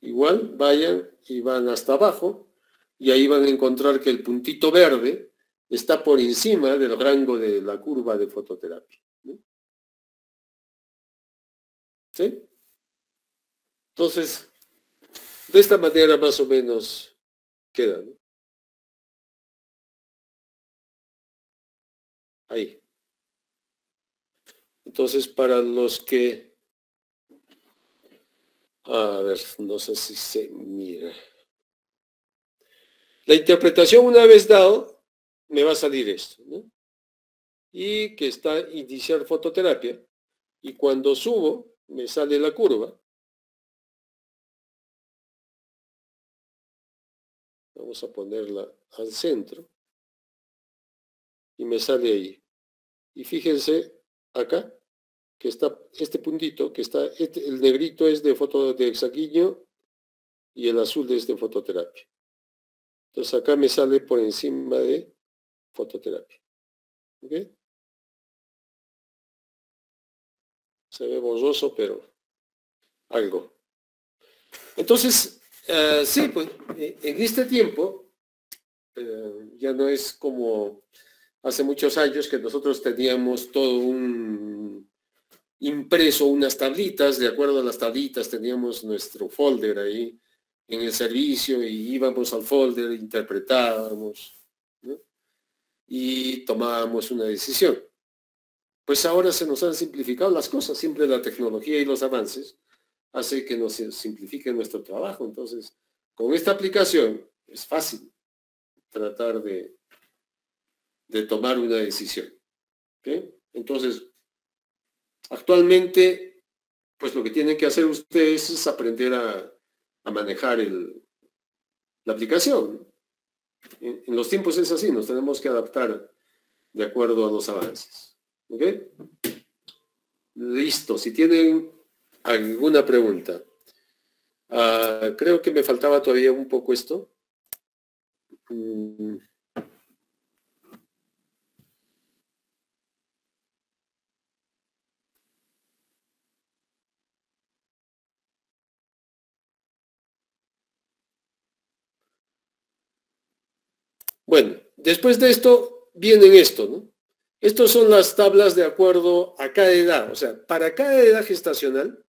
Igual vayan y van hasta abajo y ahí van a encontrar que el puntito verde está por encima del rango de la curva de fototerapia, ¿no? ¿Sí? Entonces, de esta manera más o menos queda, ¿no? Ahí. Entonces, para los que... A ver, no sé si se mira. La interpretación una vez dado, me va a salir esto, ¿no? Y que está iniciar fototerapia. Y cuando subo, me sale la curva. Vamos a ponerla al centro. Y me sale ahí. Y fíjense acá, que está este puntito, que está, el negrito es de sanguíneo y el azul es de fototerapia. Entonces acá me sale por encima de fototerapia. ¿Ok? Se ve borroso, pero algo. Entonces, sí, pues en este tiempo ya no es como hace muchos años que nosotros teníamos todo un impreso, unas tablitas, de acuerdo a las tablitas teníamos nuestro folder ahí en el servicio y íbamos al folder, interpretábamos, ¿no? Y tomábamos una decisión. Pues ahora se nos han simplificado las cosas, siempre la tecnología y los avances hace que nos simplifique nuestro trabajo. Entonces, con esta aplicación es fácil tratar de tomar una decisión. ¿Okay? Entonces, actualmente, pues lo que tienen que hacer ustedes es aprender a manejar la aplicación. En los tiempos es así, nos tenemos que adaptar de acuerdo a los avances. ¿Ok? Listo, si tienen alguna pregunta. Creo que me faltaba todavía un poco esto. Bueno, después de esto vienen esto, ¿no? Estas son las tablas de acuerdo a cada edad. O sea, para cada edad gestacional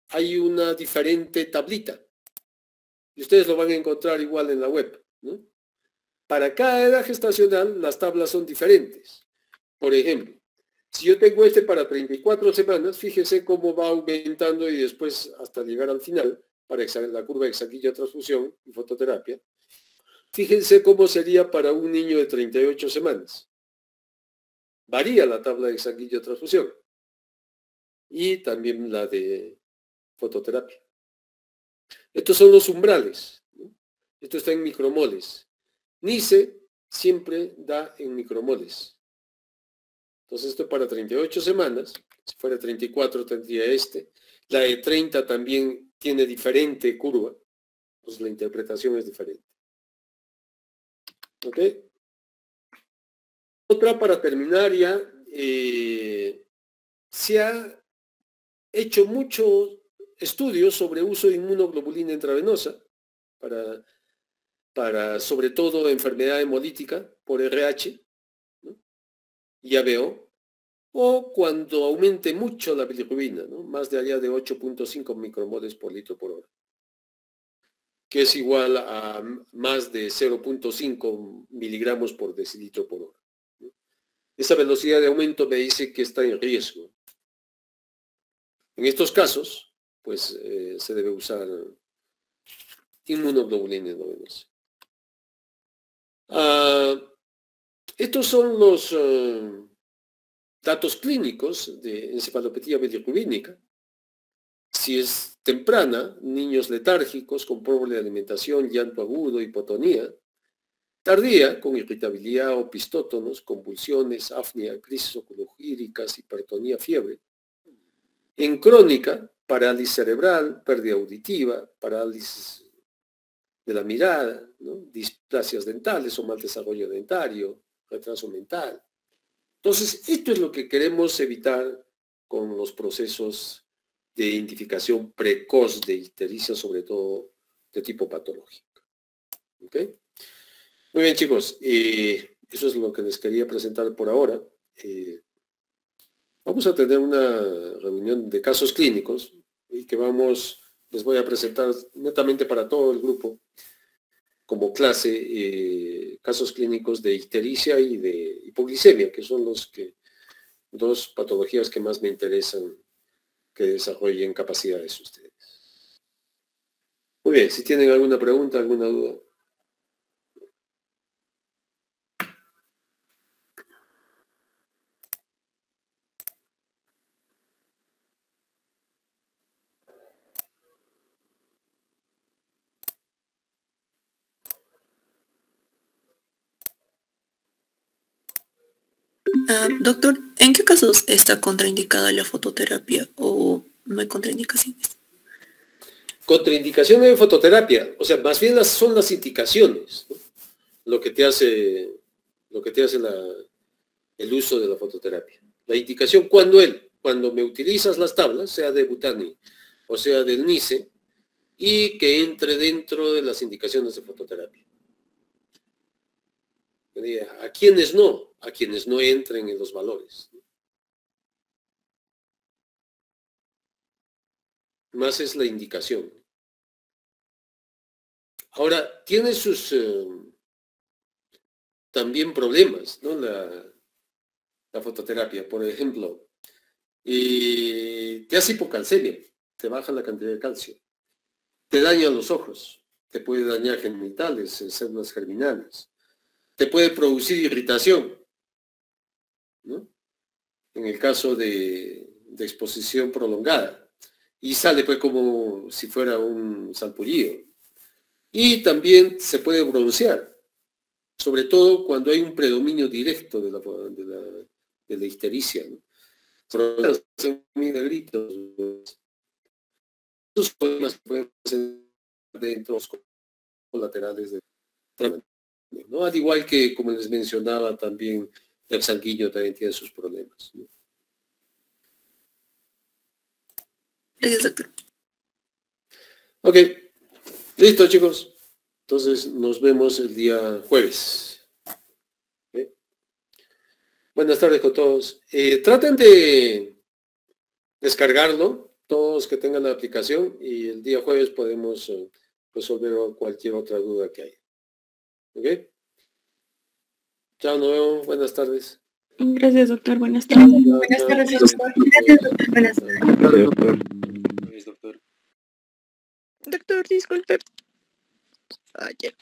hay una diferente tablita. Y ustedes lo van a encontrar igual en la web, ¿no? Para cada edad gestacional las tablas son diferentes. Por ejemplo, si yo tengo este para 34 semanas, fíjense cómo va aumentando y después hasta llegar al final, para la curva de sanguíneo-transfusión y fototerapia. Fíjense cómo sería para un niño de 38 semanas. Varía la tabla de sanguíneo-transfusión. Y también la de fototerapia. Estos son los umbrales, ¿no? Esto está en micromoles. NICE siempre da en micromoles. Entonces esto para 38 semanas. Si fuera 34 tendría este. La de 30 también tiene diferente curva. Pues la interpretación es diferente. ¿Ok? Otra para terminar ya. Se ha hecho muchos estudios sobre uso de inmunoglobulina intravenosa para sobre todo enfermedad hemolítica por RH, ¿no? Y ABO, o cuando aumente mucho la bilirrubina, ¿no? Más de allá de 8.5 micromoles por litro por hora, que es igual a más de 0.5 miligramos por decilitro por hora, ¿no? Esa velocidad de aumento me dice que está en riesgo. En estos casos, pues se debe usar inmunoglobulina intravenosa. Estos son los datos clínicos de encefalopatía bilirrubínica. Si es temprana, niños letárgicos con pobre alimentación, llanto agudo, hipotonía. Tardía, con irritabilidad o pistótonos, convulsiones, apnea, crisis oculogíricas, hipertonía, fiebre. En crónica, parálisis cerebral, pérdida auditiva, parálisis de la mirada, ¿no? Displasias dentales o mal desarrollo dentario, retraso mental. Entonces, esto es lo que queremos evitar con los procesos de identificación precoz de ictericia, sobre todo de tipo patológico. ¿Ok? Muy bien, chicos. Eso es lo que les quería presentar por ahora. Vamos a tener una reunión de casos clínicos y que les voy a presentar netamente para todo el grupo como clase casos clínicos de ictericia y de hipoglicemia, que son dos patologías que más me interesan que desarrollen capacidades ustedes. Muy bien, si tienen alguna pregunta, alguna duda. Doctor, ¿en qué casos está contraindicada la fototerapia o no hay contraindicaciones? Contraindicación de fototerapia, o sea, más bien son las indicaciones, ¿no? Lo que te hace el uso de la fototerapia. La indicación, cuando me utilizas las tablas, sea de Butani o sea del NICE, y que entre dentro de las indicaciones de fototerapia. A quienes no entren en los valores. Más es la indicación. Ahora, tiene sus también problemas, ¿no? La fototerapia, por ejemplo, te hace hipocalcemia, te baja la cantidad de calcio, te daña los ojos, te puede dañar genitales, células germinales, te puede producir irritación, ¿no? En el caso de exposición prolongada, y sale pues como si fuera un salpullido. Y también se puede broncear, sobre todo cuando hay un predominio directo de la ictericia, ¿no? Problemas muy negritos. Estos problemas pueden ser dentro de los colaterales de tratamiento, ¿no? Al igual que, como les mencionaba, también el sanguíneo también tiene sus problemas, ¿no? Gracias, doctor. Ok, listo, chicos. Entonces nos vemos el día jueves. ¿Okay? Buenas tardes con todos. Traten de descargarlo, todos que tengan la aplicación, y el día jueves podemos resolver cualquier otra duda que haya. ¿Ok? Chao, nos vemos. Buenas tardes. Gracias, doctor. Buenas tardes. Buenas tardes, doctor. Gracias, doctor. Buenas tardes. Doctor. Doctor, disculpe. Ayer.